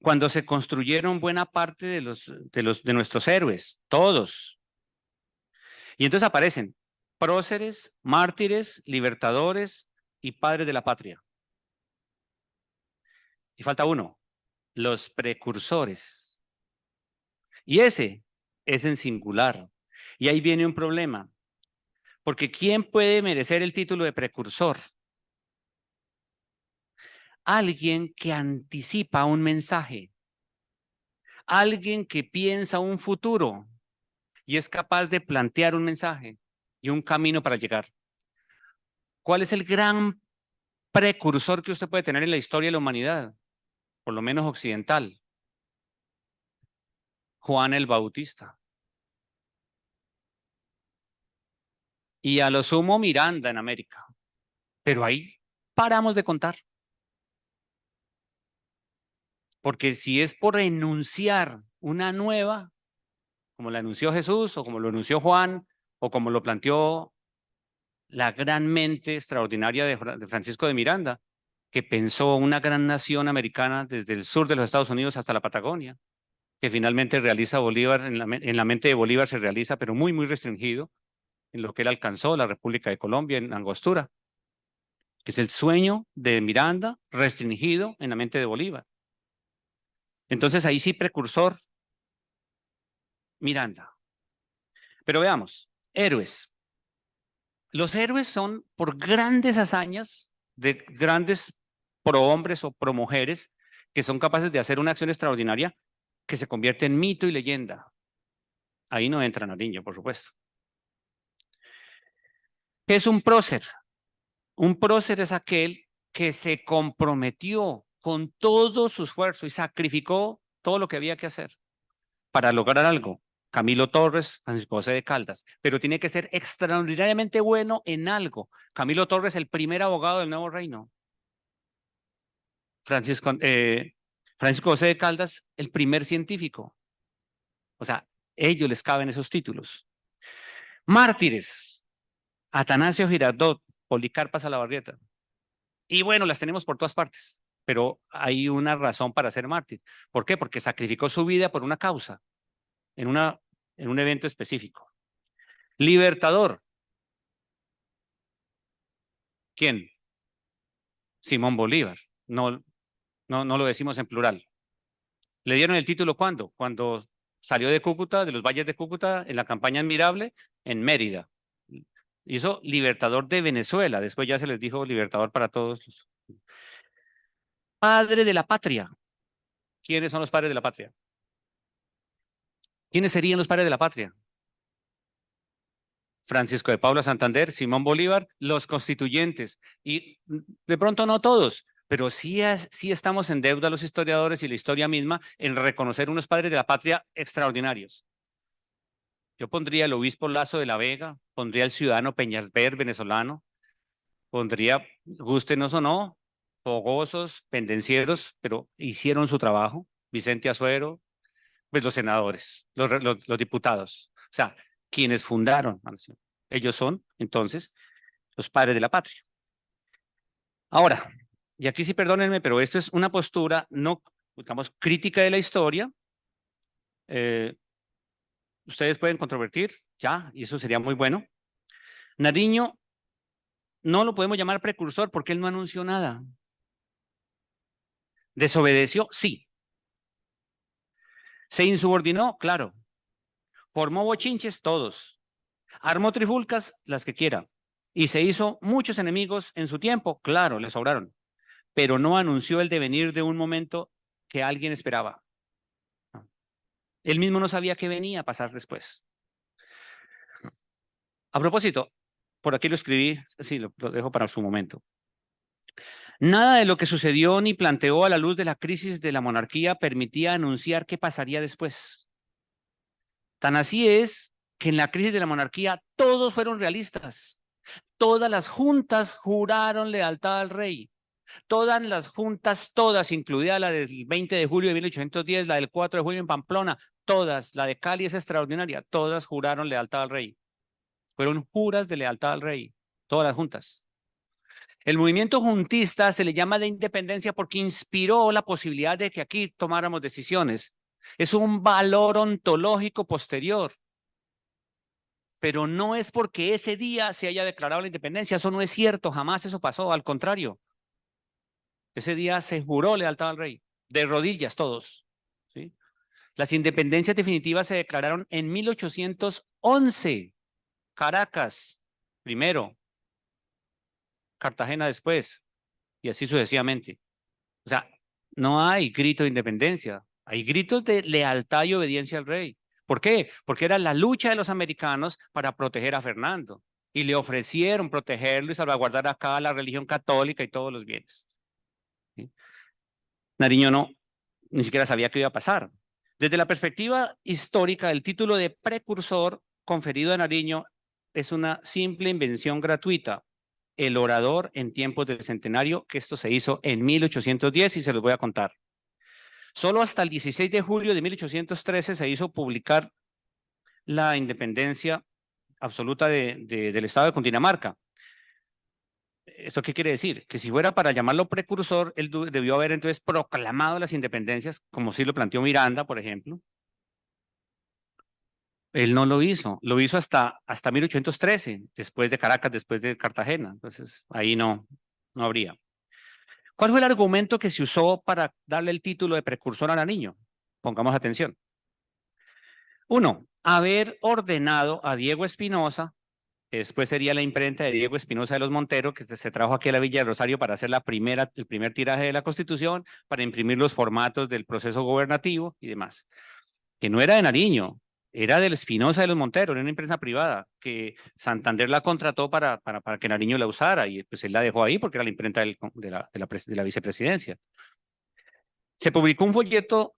cuando se construyeron buena parte de nuestros héroes, todos. Y entonces aparecen próceres, mártires, libertadores y padres de la patria. Y falta uno, los precursores. Y ese es en singular. Y ahí viene un problema, porque ¿quién puede merecer el título de precursor? Alguien que anticipa un mensaje, alguien que piensa un futuro y es capaz de plantear un mensaje y un camino para llegar. ¿Cuál es el gran precursor que usted puede tener en la historia de la humanidad? Por lo menos occidental. Juan el Bautista. Y a lo sumo Miranda en América. Pero ahí paramos de contar. Porque si es por enunciar una nueva, como la anunció Jesús, o como lo anunció Juan, o como lo planteó la gran mente extraordinaria de Francisco de Miranda, que pensó una gran nación americana desde el sur de los Estados Unidos hasta la Patagonia, que finalmente realiza Bolívar, en la mente de Bolívar se realiza, pero muy, muy restringido, en lo que él alcanzó, la República de Colombia, en Angostura, que es el sueño de Miranda restringido en la mente de Bolívar. Entonces ahí sí precursor, Miranda. Pero veamos, héroes. Los héroes son por grandes hazañas de grandes prohombres o promujeres que son capaces de hacer una acción extraordinaria que se convierte en mito y leyenda. Ahí no entra Nariño, por supuesto. ¿Qué es un prócer? Un prócer es aquel que se comprometió con todo su esfuerzo y sacrificó todo lo que había que hacer para lograr algo. Camilo Torres, Francisco José de Caldas, pero tiene que ser extraordinariamente bueno en algo. Camilo Torres, el primer abogado del Nuevo Reino. Francisco José de Caldas, el primer científico. O sea, ellos les caben esos títulos. Mártires, Atanasio Girardot, Policarpa Salabarrieta. Y bueno, las tenemos por todas partes, pero hay una razón para ser mártir. ¿Por qué? Porque sacrificó su vida por una causa, en un evento específico. Libertador. ¿Quién? Simón Bolívar. No, no lo decimos en plural. ¿Le dieron el título cuándo? Cuando salió de Cúcuta, de los valles de Cúcuta, en la campaña admirable, en Mérida. Hizo libertador de Venezuela. Después ya se les dijo libertador para todos. Padre de la patria. ¿Quiénes son los padres de la patria? ¿Quiénes serían los padres de la patria? Francisco de Paula Santander, Simón Bolívar, los constituyentes. Y de pronto no todos, pero sí estamos en deuda los historiadores y la historia misma en reconocer unos padres de la patria extraordinarios. Yo pondría el obispo Lazo de la Vega, pondría el ciudadano Peñasver, venezolano, pondría, gústenos o no, fogosos, pendencieros, pero hicieron su trabajo. Vicente Azuero, pues los senadores, los diputados. O sea, quienes fundaron la nación. Ellos son, entonces, los padres de la patria. Ahora, y aquí sí perdónenme, pero esto es una postura no, digamos, crítica de la historia. Ustedes pueden controvertir, ya, y eso sería muy bueno. Nariño no lo podemos llamar precursor porque él no anunció nada. ¿Desobedeció? Sí. ¿Se insubordinó? Claro. ¿Formó bochinches? Todos. ¿Armó trifulcas? Las que quiera. ¿Y se hizo muchos enemigos en su tiempo? Claro, le sobraron. Pero no anunció el devenir de un momento que alguien esperaba. Él mismo no sabía qué venía a pasar después. A propósito, por aquí lo escribí, sí, lo dejo para su momento. Nada de lo que sucedió ni planteó a la luz de la crisis de la monarquía permitía anunciar qué pasaría después. Tan así es que en la crisis de la monarquía todos fueron realistas. Todas las juntas juraron lealtad al rey. Todas las juntas, todas, incluida la del 20 de julio de 1810, la del 4 de julio en Pamplona, todas, la de Cali es extraordinaria, todas juraron lealtad al rey. Fueron juras de lealtad al rey, todas las juntas. El movimiento juntista se le llama de independencia porque inspiró la posibilidad de que aquí tomáramos decisiones. Es un valor ontológico posterior. Pero no es porque ese día se haya declarado la independencia, eso no es cierto, jamás eso pasó, al contrario. Ese día se juró lealtad al rey, de rodillas todos. ¿Sí? Las independencias definitivas se declararon en 1811, Caracas primero, Cartagena después, y así sucesivamente. O sea, no hay grito de independencia, hay gritos de lealtad y obediencia al rey. ¿Por qué? Porque era la lucha de los americanos para proteger a Fernando y le ofrecieron protegerlo y salvaguardar acá la religión católica y todos los bienes. ¿Sí? Nariño no, ni siquiera sabía qué iba a pasar. Desde la perspectiva histórica, el título de precursor conferido a Nariño es una simple invención gratuita. El orador en tiempos del centenario, que esto se hizo en 1810 y se los voy a contar. Solo hasta el 16 de julio de 1813 se hizo publicar la independencia absoluta del Estado de Cundinamarca. ¿Esto qué quiere decir? Que si fuera para llamarlo precursor, él debió haber entonces proclamado las independencias, como sí lo planteó Miranda, por ejemplo. Él no lo hizo hasta 1813, después de Caracas, después de Cartagena. Entonces, ahí no habría. ¿Cuál fue el argumento que se usó para darle el título de precursor a Nariño? Pongamos atención. Uno, haber ordenado a Diego Espinosa, que después sería la imprenta de Diego Espinosa de los Monteros, que se trajo aquí a la Villa de Rosario para hacer el primer tiraje de la Constitución, para imprimir los formatos del proceso gubernativo y demás. Que no era de Nariño, era del Espinosa de los Monteros, era una empresa privada que Santander la contrató para que Nariño la usara y pues él la dejó ahí porque era la imprenta de la vicepresidencia. Se publicó un folleto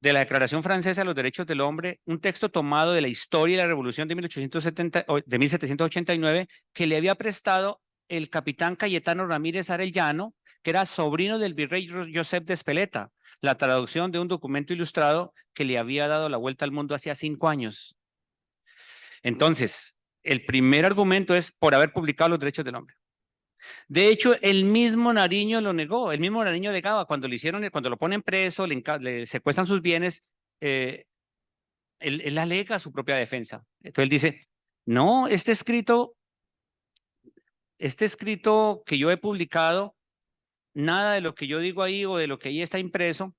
de la Declaración Francesa de los Derechos del Hombre, un texto tomado de la historia de la Revolución de 1789 que le había prestado el capitán Cayetano Ramírez Arellano, que era sobrino del virrey Josep de Espeleta, la traducción de un documento ilustrado que le había dado la vuelta al mundo hacía 5 años. Entonces, el primer argumento es por haber publicado los derechos del hombre. De hecho, el mismo Nariño lo negó, el mismo Nariño negaba cuando cuando lo ponen preso, le secuestran sus bienes, él alega su propia defensa. Entonces él dice, no, este escrito que yo he publicado, nada de lo que yo digo ahí o de lo que ahí está impreso,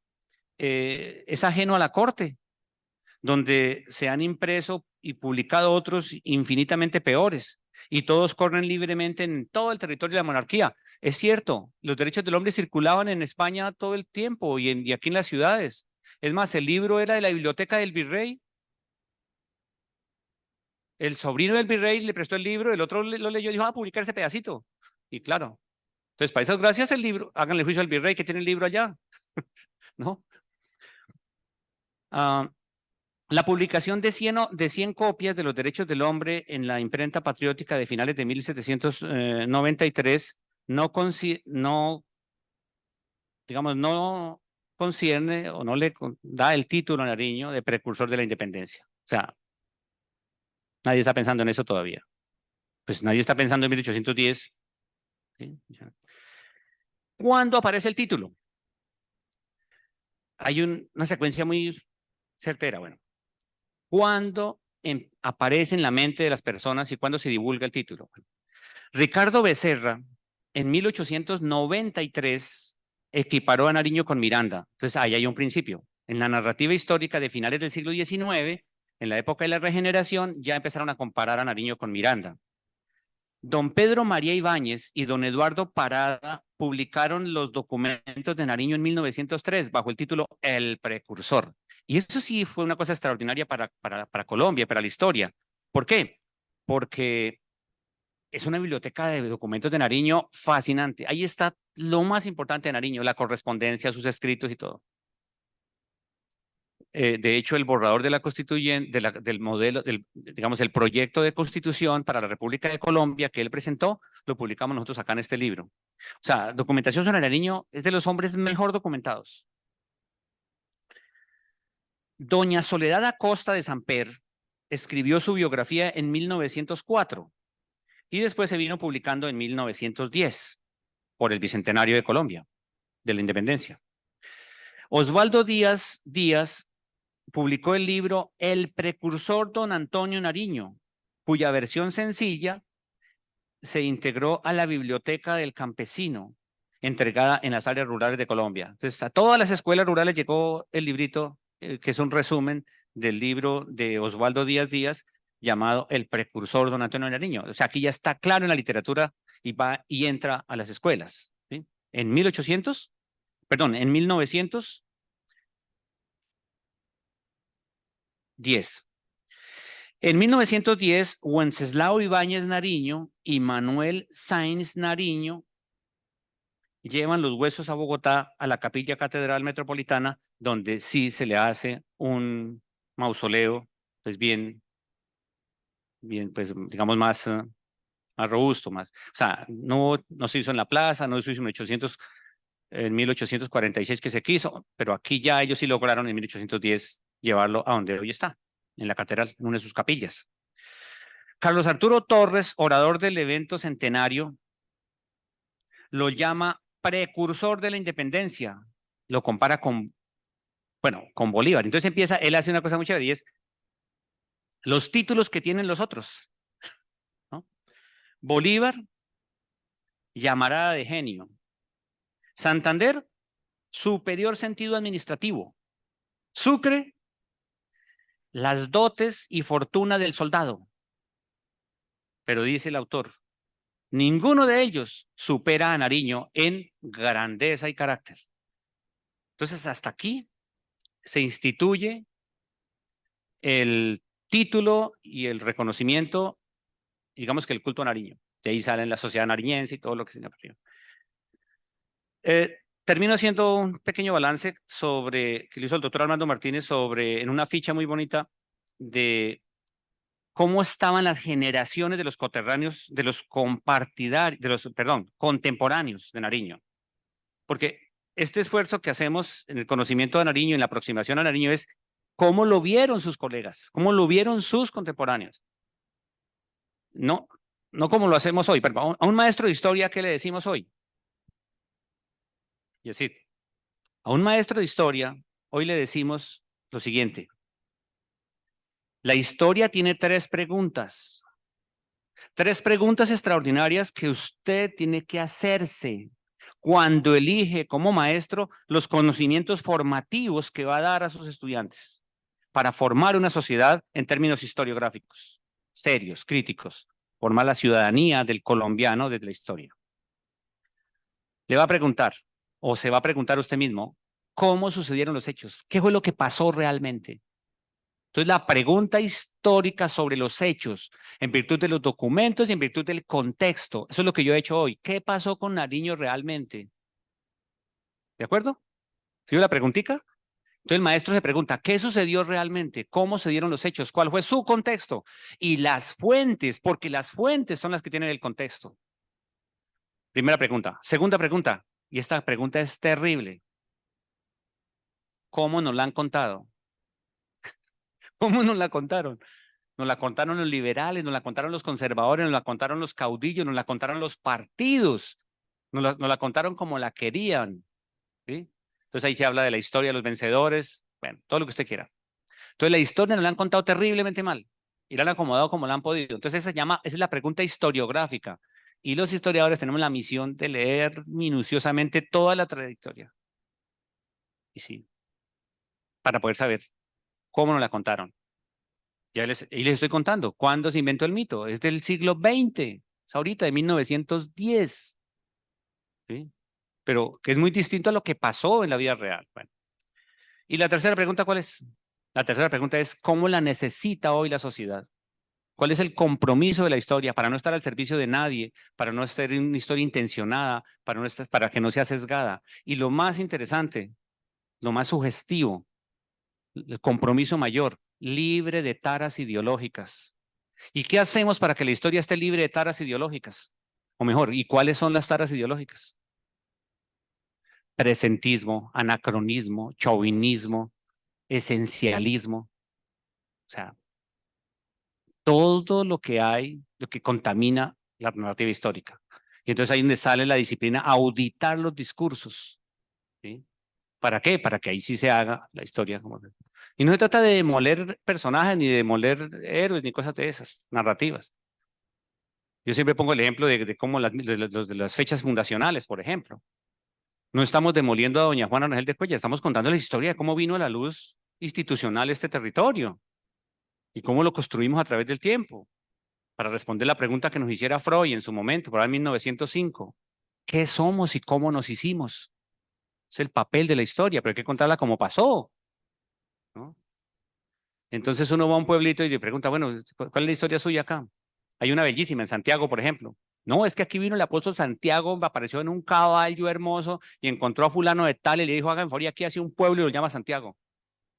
es ajeno a la corte, donde se han impreso y publicado otros infinitamente peores, y todos corren libremente en todo el territorio de la monarquía. Es cierto, los derechos del hombre circulaban en España todo el tiempo y aquí en las ciudades. Es más, el libro era de la biblioteca del virrey. El sobrino del virrey le prestó el libro, el otro lo leyó y dijo, publicar ese pedacito. Y claro, entonces para esas gracias el libro, háganle juicio al virrey que tiene el libro allá. ¿No? La publicación de 100 copias de los derechos del hombre en la imprenta patriótica de finales de 1793 no concierne o no le da el título a Nariño de precursor de la independencia. O sea, nadie está pensando en eso todavía. Pues nadie está pensando en 1810. ¿Sí? ¿Cuándo aparece el título? Hay una secuencia muy certera. Bueno, ¿cuándo aparece en la mente de las personas y cuándo se divulga el título? Ricardo Becerra, en 1893, equiparó a Nariño con Miranda. Entonces, ahí hay un principio. En la narrativa histórica de finales del siglo XIX, en la época de la Regeneración, ya empezaron a comparar a Nariño con Miranda. Don Pedro María Ibáñez y don Eduardo Parada publicaron los documentos de Nariño en 1903 bajo el título El Precursor. Y eso sí fue una cosa extraordinaria para Colombia, para la historia. ¿Por qué? Porque es una biblioteca de documentos de Nariño fascinante. Ahí está lo más importante de Nariño, la correspondencia, sus escritos y todo. De hecho, el borrador de la constituyente, del modelo, digamos, el proyecto de constitución para la República de Colombia que él presentó, lo publicamos nosotros acá en este libro. O sea, documentación sobre Nariño es de los hombres mejor documentados. Doña Soledad Acosta de Samper escribió su biografía en 1904 y después se vino publicando en 1910 por el Bicentenario de Colombia, de la Independencia. Osvaldo Díaz publicó el libro El precursor don Antonio Nariño, cuya versión sencilla se integró a la Biblioteca del Campesino, entregada en las áreas rurales de Colombia. Entonces, a todas las escuelas rurales llegó el librito, que es un resumen del libro de Osvaldo Díaz, llamado El precursor don Antonio Nariño. O sea, aquí ya está claro en la literatura y va y entra a las escuelas. ¿Sí? En 1910. En 1910, Wenceslao Ibáñez Nariño y Manuel Sáenz Nariño llevan los huesos a Bogotá, a la Capilla Catedral Metropolitana, donde sí se le hace un mausoleo, pues bien, pues digamos más robusto, más. O sea, no se hizo en la plaza, no se hizo en 1846 que se quiso, pero aquí ya ellos sí lograron en 1810 llevarlo a donde hoy está, en la catedral, en una de sus capillas. Carlos Arturo Torres, orador del evento centenario, lo llama precursor de la independencia, lo compara con Bolívar. Entonces él hace una cosa muy chévere y es los títulos que tienen los otros, ¿no? Bolívar, llamarada de genio. Santander, superior sentido administrativo. Sucre, las dotes y fortuna del soldado. Pero dice el autor, ninguno de ellos supera a Nariño en grandeza y carácter. Entonces, hasta aquí se instituye el título y el reconocimiento, digamos que el culto a Nariño. De ahí sale la sociedad nariñense y todo lo que se llama. Termino haciendo un pequeño balance que le hizo el doctor Armando Martínez en una ficha muy bonita de cómo estaban las generaciones de los coterráneos, de los contemporáneos de Nariño. Porque este esfuerzo que hacemos en el conocimiento de Nariño, en la aproximación a Nariño, es cómo lo vieron sus colegas, cómo lo vieron sus contemporáneos. No como lo hacemos hoy. Pero a un maestro de historia, ¿qué le decimos hoy? Y así, a un maestro de historia, hoy le decimos lo siguiente. La historia tiene tres preguntas extraordinarias que usted tiene que hacerse cuando elige como maestro los conocimientos formativos que va a dar a sus estudiantes para formar una sociedad en términos historiográficos, serios, críticos, formar la ciudadanía del colombiano desde la historia. Le va a preguntar, o se va a preguntar usted mismo, ¿cómo sucedieron los hechos? ¿Qué fue lo que pasó realmente? Entonces, la pregunta histórica sobre los hechos, en virtud de los documentos y en virtud del contexto, eso es lo que yo he hecho hoy. ¿Qué pasó con Nariño realmente? ¿De acuerdo? ¿Sí la preguntita? Entonces, el maestro se pregunta, ¿qué sucedió realmente? ¿Cómo se dieron los hechos? ¿Cuál fue su contexto? Y las fuentes, porque las fuentes son las que tienen el contexto. Primera pregunta. Segunda pregunta, y esta pregunta es terrible. ¿Cómo nos la han contado? ¿Cómo nos la contaron? Nos la contaron los liberales, nos la contaron los conservadores, nos la contaron los caudillos, nos la contaron los partidos, nos la contaron como la querían. ¿Sí? Entonces ahí se habla de la historia de los vencedores, bueno, todo lo que usted quiera. Entonces la historia nos la han contado terriblemente mal y la han acomodado como la han podido. Entonces esa es la pregunta historiográfica. Y los historiadores tenemos la misión de leer minuciosamente toda la trayectoria. Y sí, para poder saber cómo nos la contaron. Y les estoy contando, ¿cuándo se inventó el mito? Es del siglo XX, es ahorita, de 1910. ¿Sí? Pero que es muy distinto a lo que pasó en la vida real. Bueno. Y la tercera pregunta, ¿cuál es? La tercera pregunta es, ¿cómo la necesita hoy la sociedad? ¿Cuál es el compromiso de la historia para no estar al servicio de nadie, para no ser una historia intencionada, para que no sea sesgada? Y lo más interesante, lo más sugestivo, el compromiso mayor, libre de taras ideológicas. ¿Y qué hacemos para que la historia esté libre de taras ideológicas? O mejor, ¿y cuáles son las taras ideológicas? Presentismo, anacronismo, chauvinismo, esencialismo. O sea, todo lo que hay, lo que contamina la narrativa histórica. Y entonces ahí es donde sale la disciplina, auditar los discursos. ¿Sí? ¿Para qué? Para que ahí sí se haga la historia. Y no se trata de demoler personajes, ni de demoler héroes, ni cosas de esas, narrativas. Yo siempre pongo el ejemplo de cómo de las fechas fundacionales, por ejemplo. No estamos demoliendo a doña Juana Rangel de Cuellar, estamos contando la historia de cómo vino a la luz institucional este territorio y cómo lo construimos a través del tiempo. Para responder la pregunta que nos hiciera Freud en su momento, para 1905. ¿Qué somos y cómo nos hicimos? Es el papel de la historia, pero hay que contarla como pasó, ¿no? Entonces uno va a un pueblito y le pregunta, bueno, ¿cuál es la historia suya acá? Hay una bellísima en Santiago, por ejemplo. No, es que aquí vino el apóstol Santiago, apareció en un caballo hermoso y encontró a fulano de tal y le dijo, hagan favor, y aquí hace un pueblo y lo llama Santiago.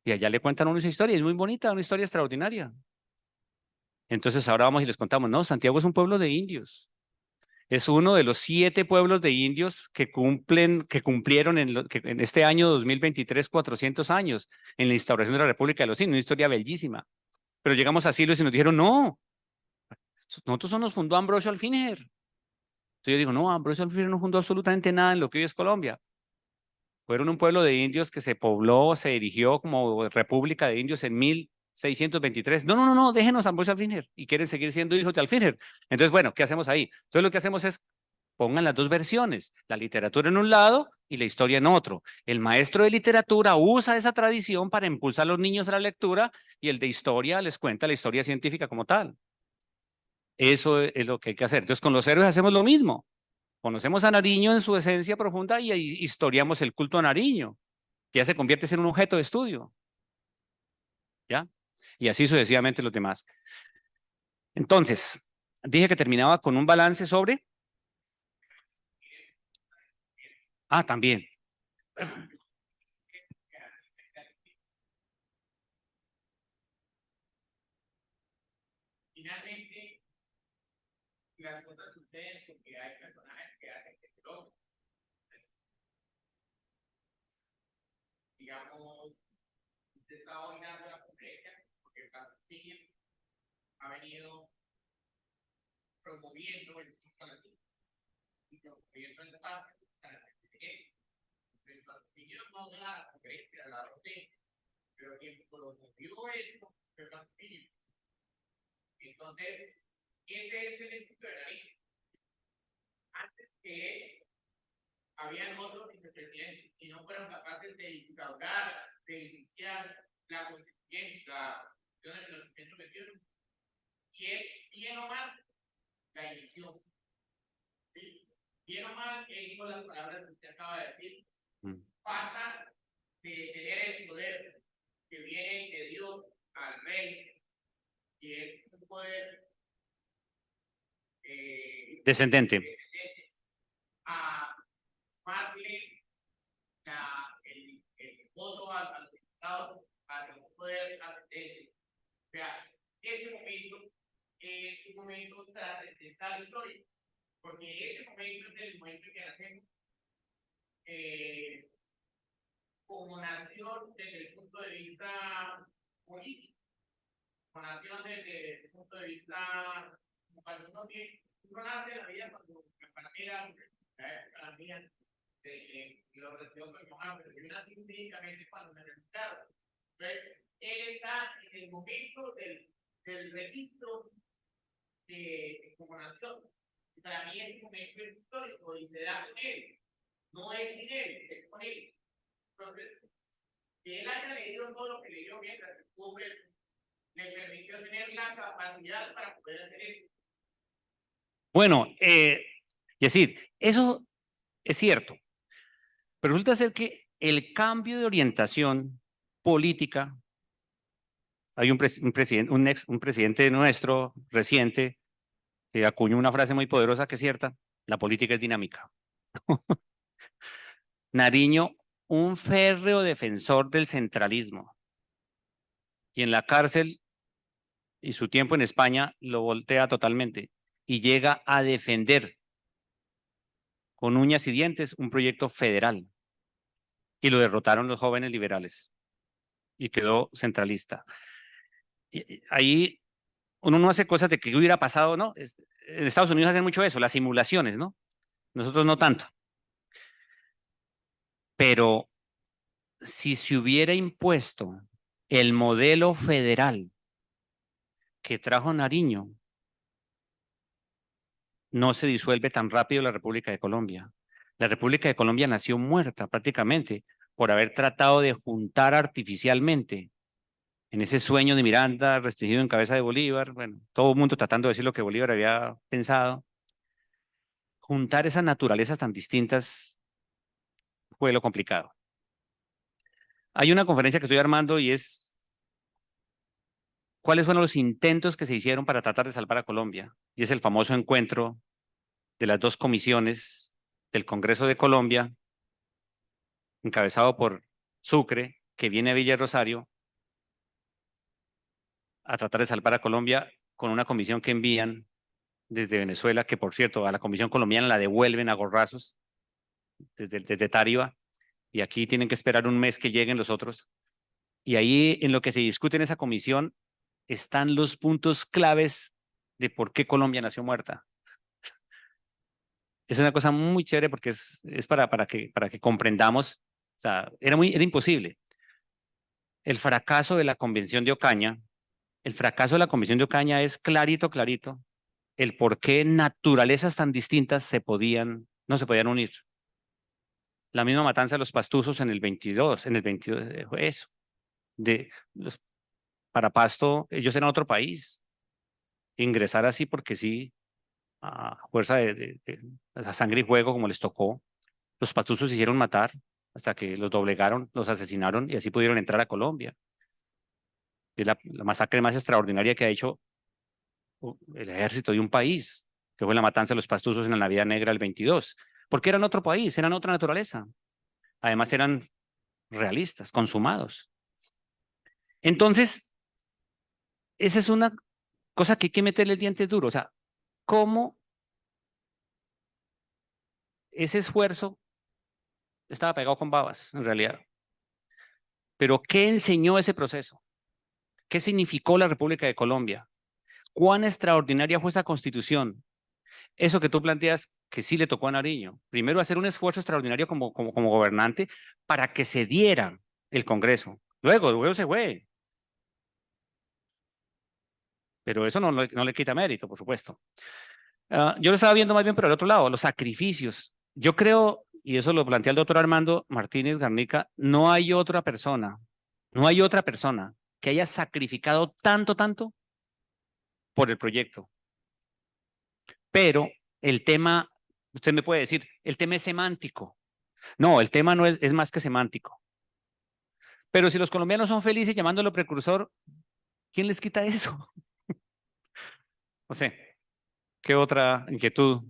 Y allá le cuentan una historia, es muy bonita, una historia extraordinaria. Entonces ahora vamos y les contamos, no, Santiago es un pueblo de indios. Es uno de los 7 pueblos de indios que cumplieron en este año 2023 400 años en la instauración de la República de los Indios, una historia bellísima. Pero llegamos a siglos y nos dijeron, no, nosotros nos fundó Ambrosio Alfinger. Entonces yo digo, no, Ambrosio Alfinger no fundó absolutamente nada en lo que hoy es Colombia. Fueron un pueblo de indios que se pobló, se erigió como República de Indios en 1623. No, no, no, no, déjenos a Ambrosio Alfinger y quieren seguir siendo hijos de Alfinger. Entonces, bueno, ¿qué hacemos ahí? Entonces lo que hacemos es pongan las dos versiones, la literatura en un lado y la historia en otro. El maestro de literatura usa esa tradición para impulsar a los niños a la lectura y el de historia les cuenta la historia científica como tal. Eso es lo que hay que hacer. Entonces, con los héroes hacemos lo mismo. Conocemos a Nariño en su esencia profunda y historiamos el culto a Nariño, que ya se convierte en un objeto de estudio. ¿Ya? Y así sucesivamente los demás. Entonces, dije que terminaba con un balance sobre... Ah, también. Finalmente, las cosas suceden porque hay personajes que hacen que se logre. Digamos, usted está orinando la conferencia porque el caso ha venido promoviendo el ciclo latino y promoviendo ese espacio para que el Patrocinio no da la conferencia, la roté, pero quien promovió esto fue el Patrocinio. Entonces, ese es el éxito de la vida. Antes que habían otros vicepresidentes y no fueron capaces de instaurar, de iniciar la constituyente, la constitución de 1921, y él, bien o mal, la inició. ¿Sí? Bien o mal, él dijo las palabras que usted acaba de decir, pasa de tener el poder que viene de Dios al rey, y es un poder descendente, a darle el voto a los diputados hacia un poder ascendente. O sea, ese momento es un momento trascendental histórico, porque ese momento es el momento en que nacemos como nación desde el punto de vista político, como nación desde el punto de vista, cuando uno nace en la vida, cuando me partieran la mía, lo recibió con Mohammed, pero yo nací jurídicamente cuando me registraron. Entonces, él está en el momento del registro como nación. Para mí es un momento histórico y se da con él. No es sin él, es con él. Entonces, que él haya leído todo lo que leyó mientras estuvo preso, le permitió tener la capacidad para poder hacer eso. Bueno, es decir, eso es cierto, pero resulta ser que el cambio de orientación política Hay un presidente, un presidente nuestro reciente que acuñó una frase muy poderosa que es cierta: la política es dinámica. Nariño, un férreo defensor del centralismo, y en la cárcel y su tiempo en España lo voltea totalmente y llega a defender con uñas y dientes un proyecto federal, y lo derrotaron los jóvenes liberales y quedó centralista. Y ahí uno no hace cosas de que hubiera pasado, ¿no? En Estados Unidos hacen mucho eso, las simulaciones, ¿no? Nosotros no tanto. Pero si se hubiera impuesto el modelo federal que trajo Nariño, no se disuelve tan rápido la República de Colombia. La República de Colombia nació muerta prácticamente por haber tratado de juntar artificialmente en ese sueño de Miranda restringido en cabeza de Bolívar, bueno, todo el mundo tratando de decir lo que Bolívar había pensado. Juntar esas naturalezas tan distintas fue lo complicado. Hay una conferencia que estoy armando y es cuáles fueron los intentos que se hicieron para tratar de salvar a Colombia. Y es el famoso encuentro de las dos comisiones del Congreso de Colombia, encabezado por Sucre, que viene a Villa Rosario a tratar de salvar a Colombia con una comisión que envían desde Venezuela, que por cierto a la comisión colombiana la devuelven a gorrazos desde Táriba, y aquí tienen que esperar un mes que lleguen los otros. Y ahí en lo que se discute en esa comisión están los puntos claves de por qué Colombia nació muerta. Es una cosa muy chévere porque es para que comprendamos, o sea, era imposible. El fracaso de la Convención de Ocaña, el fracaso de la Convención de Ocaña es clarito, clarito, el por qué naturalezas tan distintas no se podían unir. La misma matanza de los pastuzos en el 22, fue eso. Para Pasto, ellos eran otro país. Ingresar así porque sí, a fuerza de a sangre y fuego como les tocó. Los pastuzos se hicieron matar hasta que los doblegaron, los asesinaron y así pudieron entrar a Colombia. Es la masacre más extraordinaria que ha hecho el ejército de un país, que fue la matanza de los pastuzos en la Navidad Negra del 22, porque eran otro país, eran otra naturaleza. Además eran realistas, consumados. Entonces, esa es una cosa que hay que meterle el diente duro. O sea, cómo ese esfuerzo estaba pegado con babas, en realidad. Pero, ¿qué enseñó ese proceso? ¿Qué significó la República de Colombia? ¿Cuán extraordinaria fue esa constitución? Eso que tú planteas que sí le tocó a Nariño. Primero, hacer un esfuerzo extraordinario como gobernante para que se diera el Congreso. Luego se fue. Pero eso no le quita mérito, por supuesto. Yo lo estaba viendo más bien por el otro lado, los sacrificios. Yo creo, y eso lo plantea el doctor Armando Martínez Garnica, no hay otra persona que haya sacrificado tanto por el proyecto. Pero el tema, usted me puede decir, el tema es semántico. No, el tema no es más que semántico. Pero si los colombianos son felices llamándolo precursor, ¿quién les quita eso? No sé, ¿qué otra inquietud?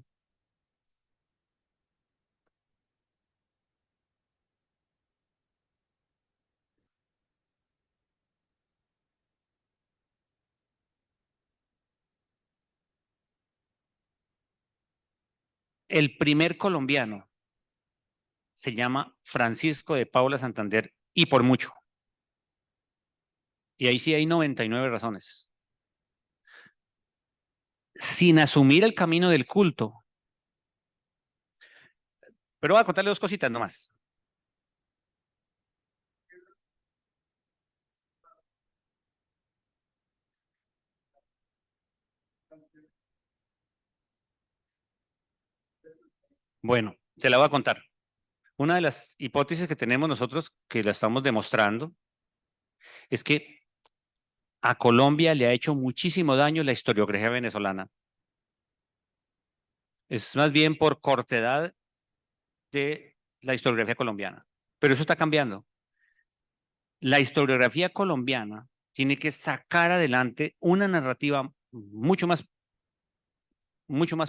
El primer colombiano se llama Francisco de Paula Santander, y por mucho. Y ahí sí hay 99 razones. Sin asumir el camino del culto. Pero voy a contarle dos cositas nomás. Bueno, se la voy a contar. Una de las hipótesis que tenemos nosotros, que la estamos demostrando, es que a Colombia le ha hecho muchísimo daño la historiografía venezolana. Es más bien por cortedad de la historiografía colombiana. Pero eso está cambiando. La historiografía colombiana tiene que sacar adelante una narrativa mucho más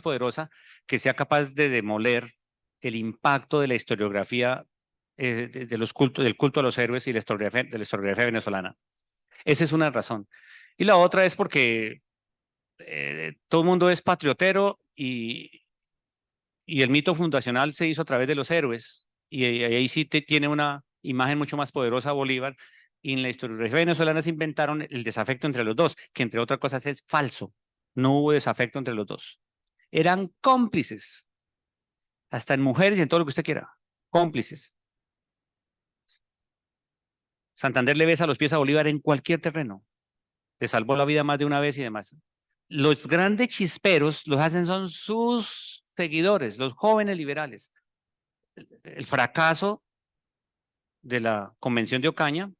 poderosa que sea capaz de demoler el impacto de la historiografía de los cultos, del culto a los héroes y de la historiografía venezolana. Esa es una razón. Y la otra es porque todo el mundo es patriotero y el mito fundacional se hizo a través de los héroes. Y ahí sí tiene una imagen mucho más poderosa Bolívar. Y en la historiografía venezolana se inventaron el desafecto entre los dos, que entre otras cosas es falso. No hubo desafecto entre los dos. Eran cómplices, hasta en mujeres y en todo lo que usted quiera. Cómplices. Santander le besa los pies a Bolívar en cualquier terreno. Le salvó la vida más de una vez y demás. Los grandes chisperos los hacen son sus seguidores, los jóvenes liberales. El fracaso de la Convención de Ocaña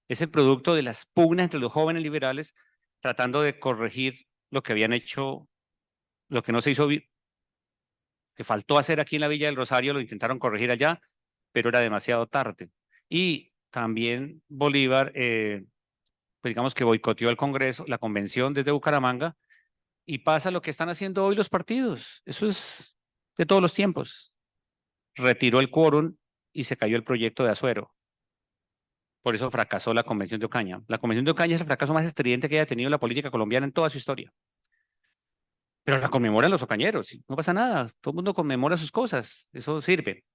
es el producto de las pugnas entre los jóvenes liberales tratando de corregir lo que habían hecho, lo que no se hizo, que faltó hacer aquí en la Villa del Rosario, lo intentaron corregir allá, pero era demasiado tarde. Y también Bolívar, pues digamos que boicoteó el Congreso, la convención desde Bucaramanga, y pasa lo que están haciendo hoy los partidos. Eso es de todos los tiempos. Retiró el quórum y se cayó el proyecto de Azuero. Por eso fracasó la Convención de Ocaña. La Convención de Ocaña es el fracaso más estridente que haya tenido la política colombiana en toda su historia. Pero la conmemoran los ocañeros, ¿sí? No pasa nada, todo el mundo conmemora sus cosas, eso sirve.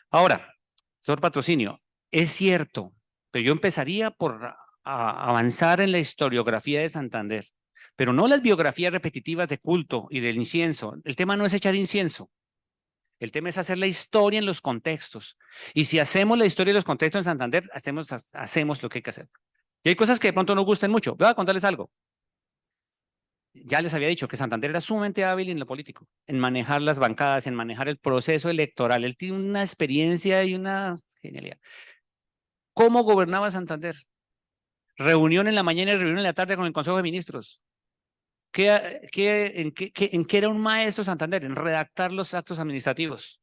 Ahora, señor Patrocinio, es cierto, pero yo empezaría por avanzar en la historiografía de Santander, pero no las biografías repetitivas de culto y del incienso. El tema no es echar incienso, el tema es hacer la historia en los contextos. Y si hacemos la historia en los contextos en Santander, hacemos lo que hay que hacer. Y hay cosas que de pronto no gusten mucho. Voy a contarles algo. Ya les había dicho que Santander era sumamente hábil en lo político, en manejar las bancadas, en manejar el proceso electoral. Él tiene una experiencia y una genialidad. ¿Cómo gobernaba Santander? Reunión en la mañana y reunión en la tarde con el Consejo de Ministros. ¿En qué era un maestro Santander? En redactar los actos administrativos.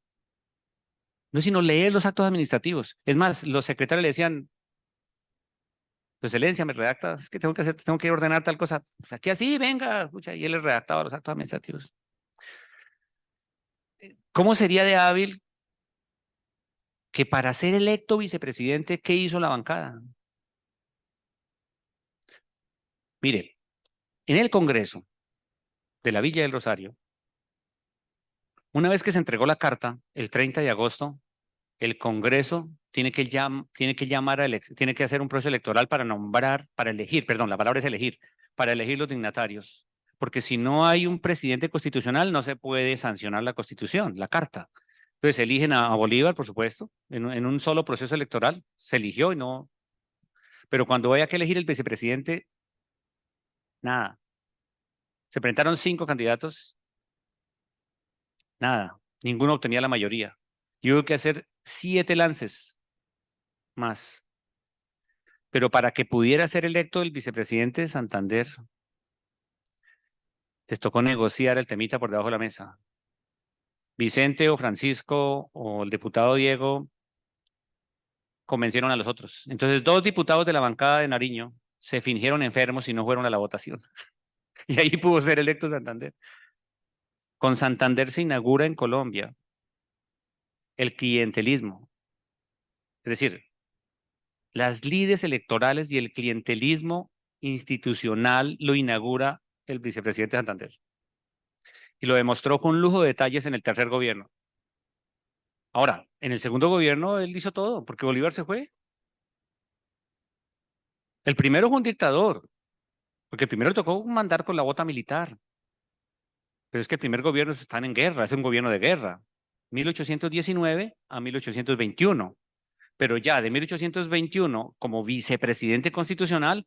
No es sino leer los actos administrativos. Es más, los secretarios le decían, Su Excelencia, me redacta, es que tengo que ordenar tal cosa. Aquí así, venga, escucha, y él les redactaba los actos administrativos. ¿Cómo sería de hábil que para ser electo vicepresidente, ¿qué hizo la bancada? Mire, en el Congreso de la Villa del Rosario, una vez que se entregó la carta, el 30 de agosto, el Congreso tiene que tiene que hacer un proceso electoral para nombrar, para elegir, perdón, la palabra es elegir, para elegir los dignatarios. Porque si no hay un presidente constitucional, no se puede sancionar la Constitución, la carta. Entonces eligen a Bolívar, por supuesto, en un solo proceso electoral, se eligió y no. Pero cuando haya que elegir el vicepresidente, nada. Se presentaron 5 candidatos, nada. Ninguno obtenía la mayoría. Y hubo que hacer 7 lances más. Pero para que pudiera ser electo el vicepresidente de Santander, les tocó negociar el temita por debajo de la mesa. Vicente o Francisco o el diputado Diego convencieron a los otros. Entonces, 2 diputados de la bancada de Nariño se fingieron enfermos y no fueron a la votación. Y ahí pudo ser electo Santander. Con Santander se inaugura en Colombia el clientelismo. Es decir, las lides electorales y el clientelismo institucional lo inaugura el vicepresidente de Santander. Y lo demostró con lujo de detalles en el tercer gobierno. Ahora, en el segundo gobierno él hizo todo, porque Bolívar se fue. El primero fue un dictador, porque el primero tocó mandar con la bota militar. Pero es que el primer gobierno están en guerra, es un gobierno de guerra. 1819 a 1821. Pero ya de 1821, como vicepresidente constitucional,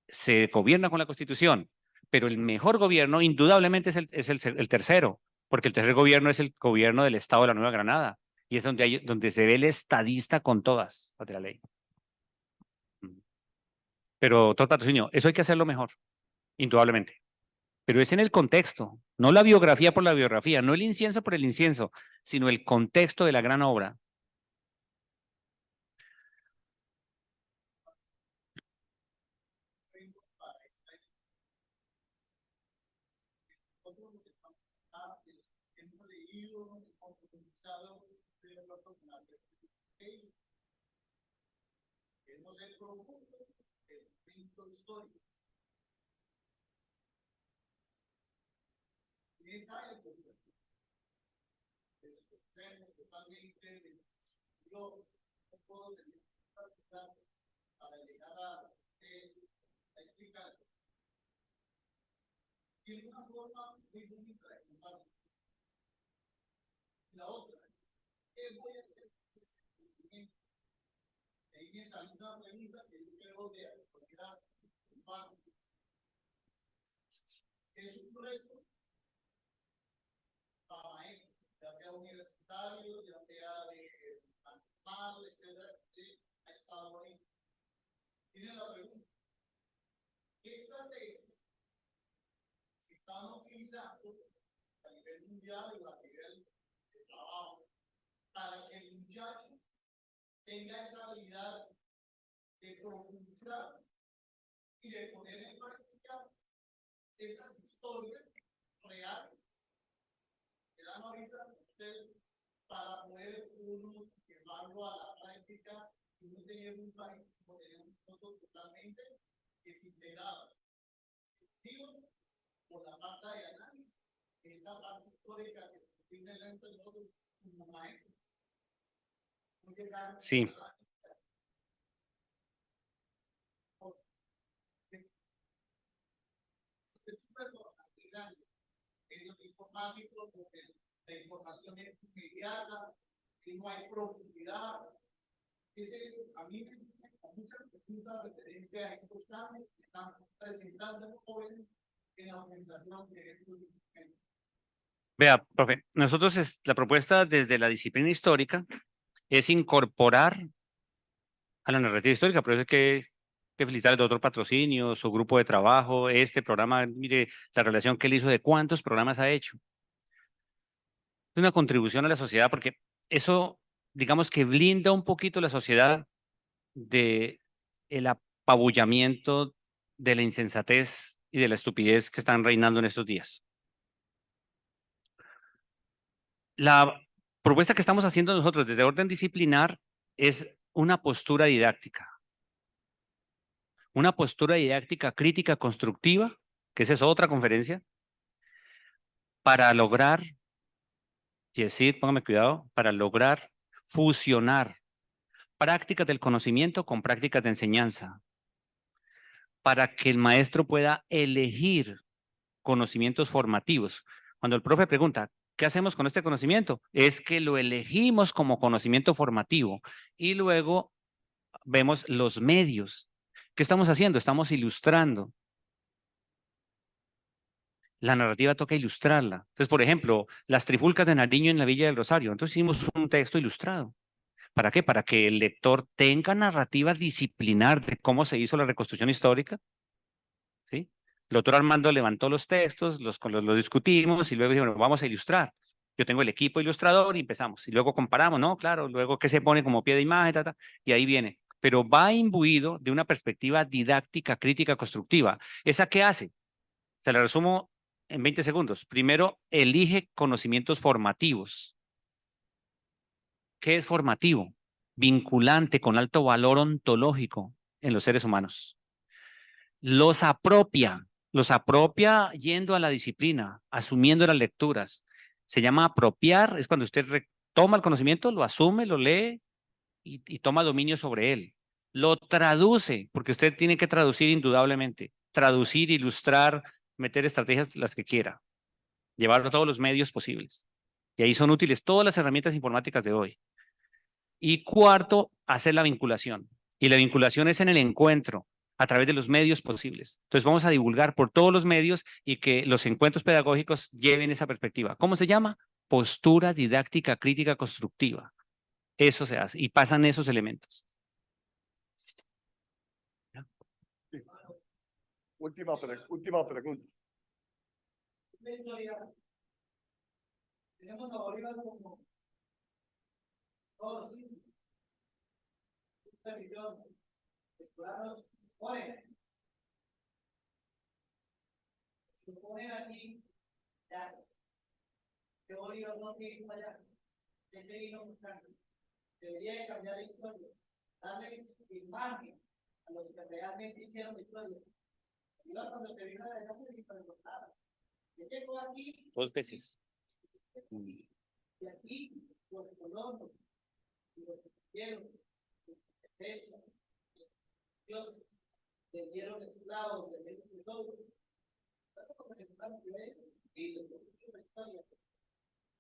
se gobierna con la Constitución. Pero el mejor gobierno, indudablemente, es el tercero, porque el tercer gobierno es el gobierno del Estado de la Nueva Granada. Y es donde se ve el estadista con todas las de la ley. Pero, todo patrocinio, eso hay que hacerlo mejor, indudablemente. Pero es en el contexto, no la biografía por la biografía, no el incienso por el incienso, sino el contexto de la gran obra. Tenemos el profundo del momento histórico. Y está el profundo. Totalmente yo no puedo tener para llegar a explicar. Tiene una forma muy bonita de contar. La otra, ¿qué voy a hacer? Ahí me salió una pregunta que yo creo de autoridad humana. Es un proyecto para maestros, ya sea universitario, ya sea de normal, etcétera, ha estado ahí. Tiene la pregunta, ¿qué estrategia están utilizando a nivel mundial o a nivel de trabajo para que el muchacho tenga esa habilidad de profundizar y de poner en práctica esas historias reales que dan ahorita ustedes para poder uno llevarlo a la práctica y no tener un país como tener un mundo totalmente desintegrado? Digo, por la parte de análisis, esta parte histórica que tiene el ente de nosotros como maestro. Sí. Es súper grande. En los informáticos, porque la información es inmediata, y no hay profundidad. A mí me muchas preguntas referentes a estos cambios que están presentando los jóvenes en la organización de estos instrumentos. Vea, profe, nosotros la propuesta desde la disciplina histórica es incorporar a la narrativa histórica, por eso hay que felicitar al doctor Patrocinio, su grupo de trabajo, este programa, mire la relación que él hizo de cuántos programas ha hecho. Es una contribución a la sociedad porque eso, digamos que blinda un poquito la sociedad de el apabullamiento de la insensatez y de la estupidez que están reinando en estos días. La propuesta que estamos haciendo nosotros desde orden disciplinar es una postura didáctica. Una postura didáctica crítica constructiva, que esa es otra conferencia, para lograr, y decir, póngame cuidado, para lograr fusionar prácticas del conocimiento con prácticas de enseñanza, para que el maestro pueda elegir conocimientos formativos. Cuando el profe pregunta, ¿qué hacemos con este conocimiento? Es que lo elegimos como conocimiento formativo y luego vemos los medios. ¿Qué estamos haciendo? Estamos ilustrando. La narrativa toca ilustrarla. Entonces, por ejemplo, las trifulcas de Nariño en la Villa del Rosario. Entonces hicimos un texto ilustrado. ¿Para qué? Para que el lector tenga narrativa disciplinar de cómo se hizo la reconstrucción histórica. ¿Sí? El doctor Armando levantó los textos, los discutimos y luego dijo, bueno, vamos a ilustrar. Yo tengo el equipo ilustrador y empezamos. Y luego comparamos, ¿no? Claro, luego qué se pone como pie de imagen, y ahí viene. Pero va imbuido de una perspectiva didáctica, crítica, constructiva. ¿Esa qué hace? Se la resumo en 20 segundos. Primero, elige conocimientos formativos. ¿Qué es formativo? Vinculante, con alto valor ontológico en los seres humanos. Los apropia yendo a la disciplina, asumiendo las lecturas. Se llama apropiar, es cuando usted toma el conocimiento, lo asume, lo lee y toma dominio sobre él. Lo traduce, porque usted tiene que traducir indudablemente. Traducir, ilustrar, meter estrategias las que quiera. Llevarlo a todos los medios posibles. Y ahí son útiles todas las herramientas informáticas de hoy. Y cuarto, hacer la vinculación. Y la vinculación es en el encuentro, a través de los medios posibles. Entonces vamos a divulgar por todos los medios y que los encuentros pedagógicos lleven esa perspectiva. ¿Cómo se llama? Postura didáctica crítica constructiva. Eso se hace y pasan esos elementos. Sí. Última pregunta. Tenemos a Bolívar como todos los territorios explorados por él. Lo ponen aquí, ya. Que Bolívar no tiene allá. Este vino buscando. debería de cambiar la historia, darle imagen a los que realmente hicieron la historia. Y no cuando te vino de la y preguntaba, yo llego aquí, 2 veces. y aquí los colonos, y los que hicieron, Dios, le dieron esclavos, le dieron de todo.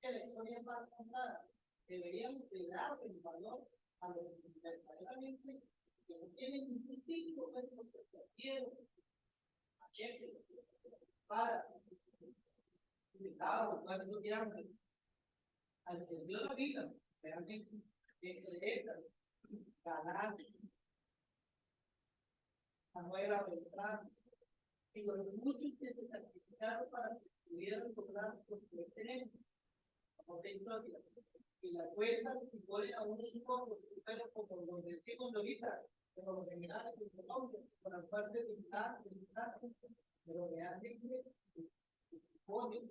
Que la historia es más contada. Deberíamos de dar el valor a los verdaderamente que no tienen ningún tipo de quiero a gente para cuando quieran al que Dios la vida realmente que creer ganar a nueva ventana y los muchos que se sacrificaron para que pudieran lograr lo que tenemos como historia y la cuenta y pone a unos pocos pero como lo decimos ahorita como los generales de Colombia por la parte de militar pero realmente pone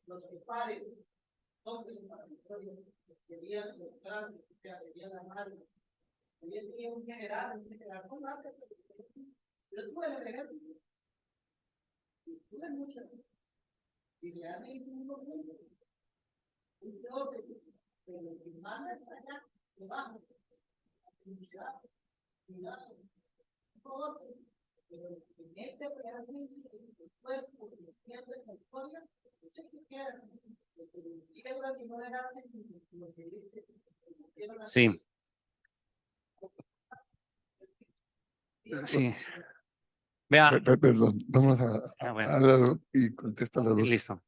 los que paren hombres para la historia querían los grandes que querían la madre. Hoy tenía un general con arte, pero tuve el ejército. Y tuve muchas. Y realmente uno mundo. Un peor que pero lo que manda está allá, debajo. Cuidado. Todo. Pero en este realmente el cuerpo que pierde la historia, es el que queda. Y no le da lo que dice. Sí. Sí. Vea. Perdón, vamos Ah, bueno. a lado y contesta las dos. Listo.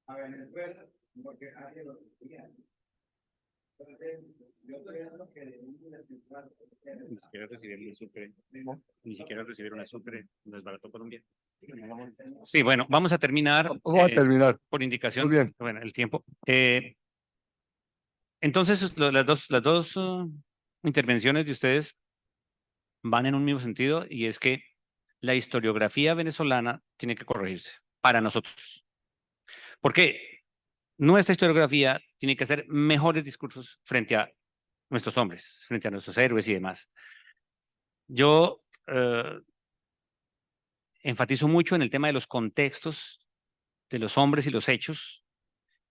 a Venezuela porque nadie lo quería. Entonces, yo creo que ni siquiera recibir un sucre, ni siquiera recibir una sucre, no es barato Colombia. Sí, bueno, vamos a terminar. Vamos a terminar. Por indicación. Muy bien. Bueno, el tiempo. Entonces, las dos intervenciones de ustedes van en un mismo sentido y es que la historiografía venezolana tiene que corregirse para nosotros. ¿Por qué? Nuestra historiografía tiene que hacer mejores discursos frente a nuestros hombres, frente a nuestros héroes y demás. Yo enfatizo mucho en el tema de los contextos de los hombres y los hechos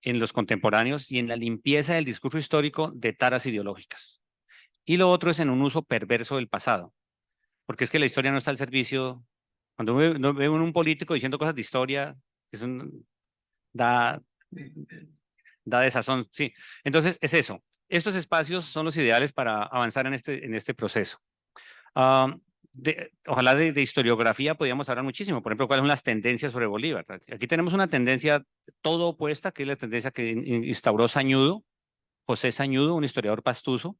en los contemporáneos y en la limpieza del discurso histórico de taras ideológicas. Y lo otro es en un uso perverso del pasado, porque es que la historia no está al servicio. Cuando veo un político diciendo cosas de historia, da desazón, sí. Entonces, es eso. Estos espacios son los ideales para avanzar en este proceso. Ojalá de historiografía podíamos hablar muchísimo. Por ejemplo, cuáles son las tendencias sobre Bolívar. Aquí tenemos una tendencia todo opuesta, que es la tendencia que instauró Sañudo, José Sañudo, un historiador pastuso,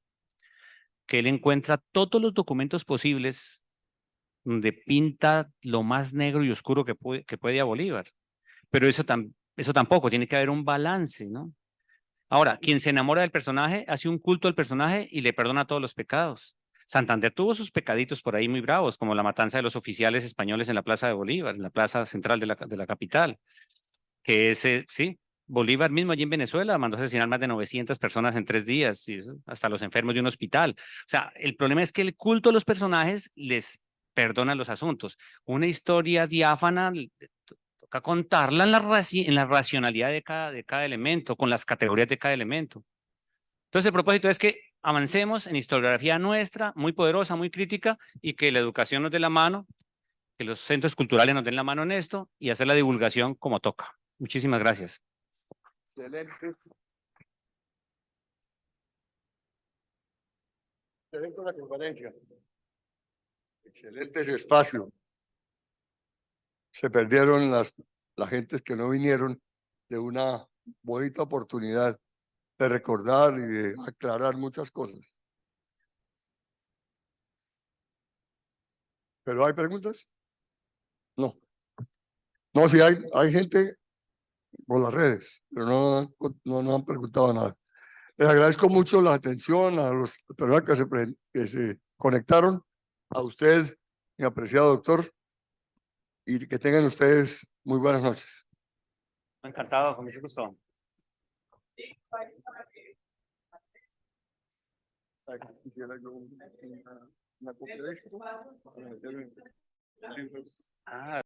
que él encuentra todos los documentos posibles donde pinta lo más negro y oscuro que puede a Bolívar. Pero eso tampoco, tiene que haber un balance, ¿no? Ahora, quien se enamora del personaje hace un culto al personaje y le perdona todos los pecados. Santander tuvo sus pecaditos por ahí muy bravos, como la matanza de los oficiales españoles en la Plaza de Bolívar, en la plaza central de la capital. Que sí, Bolívar mismo allí en Venezuela mandó a asesinar más de 900 personas en 3 días, y hasta los enfermos de un hospital. O sea, el problema es que el culto a los personajes les perdona los asuntos. Una historia diáfana toca contarla en la racionalidad de cada elemento, con las categorías de cada elemento. Entonces, el propósito es que avancemos en historiografía nuestra, muy poderosa, muy crítica, y que la educación nos dé la mano, que los centros culturales nos den la mano en esto y hacer la divulgación como toca. Muchísimas gracias. Excelente. Excelente la conferencia. Excelente ese espacio. se perdieron las gentes que no vinieron de una bonita oportunidad de recordar y de aclarar muchas cosas. ¿Pero hay preguntas? No. No, sí hay gente por las redes, pero no han preguntado nada. Les agradezco mucho la atención a los personas que se conectaron, a usted, mi apreciado doctor, y que tengan ustedes muy buenas noches. Encantado, con mucho gusto. Quisiera yo una copia de esto. Ah,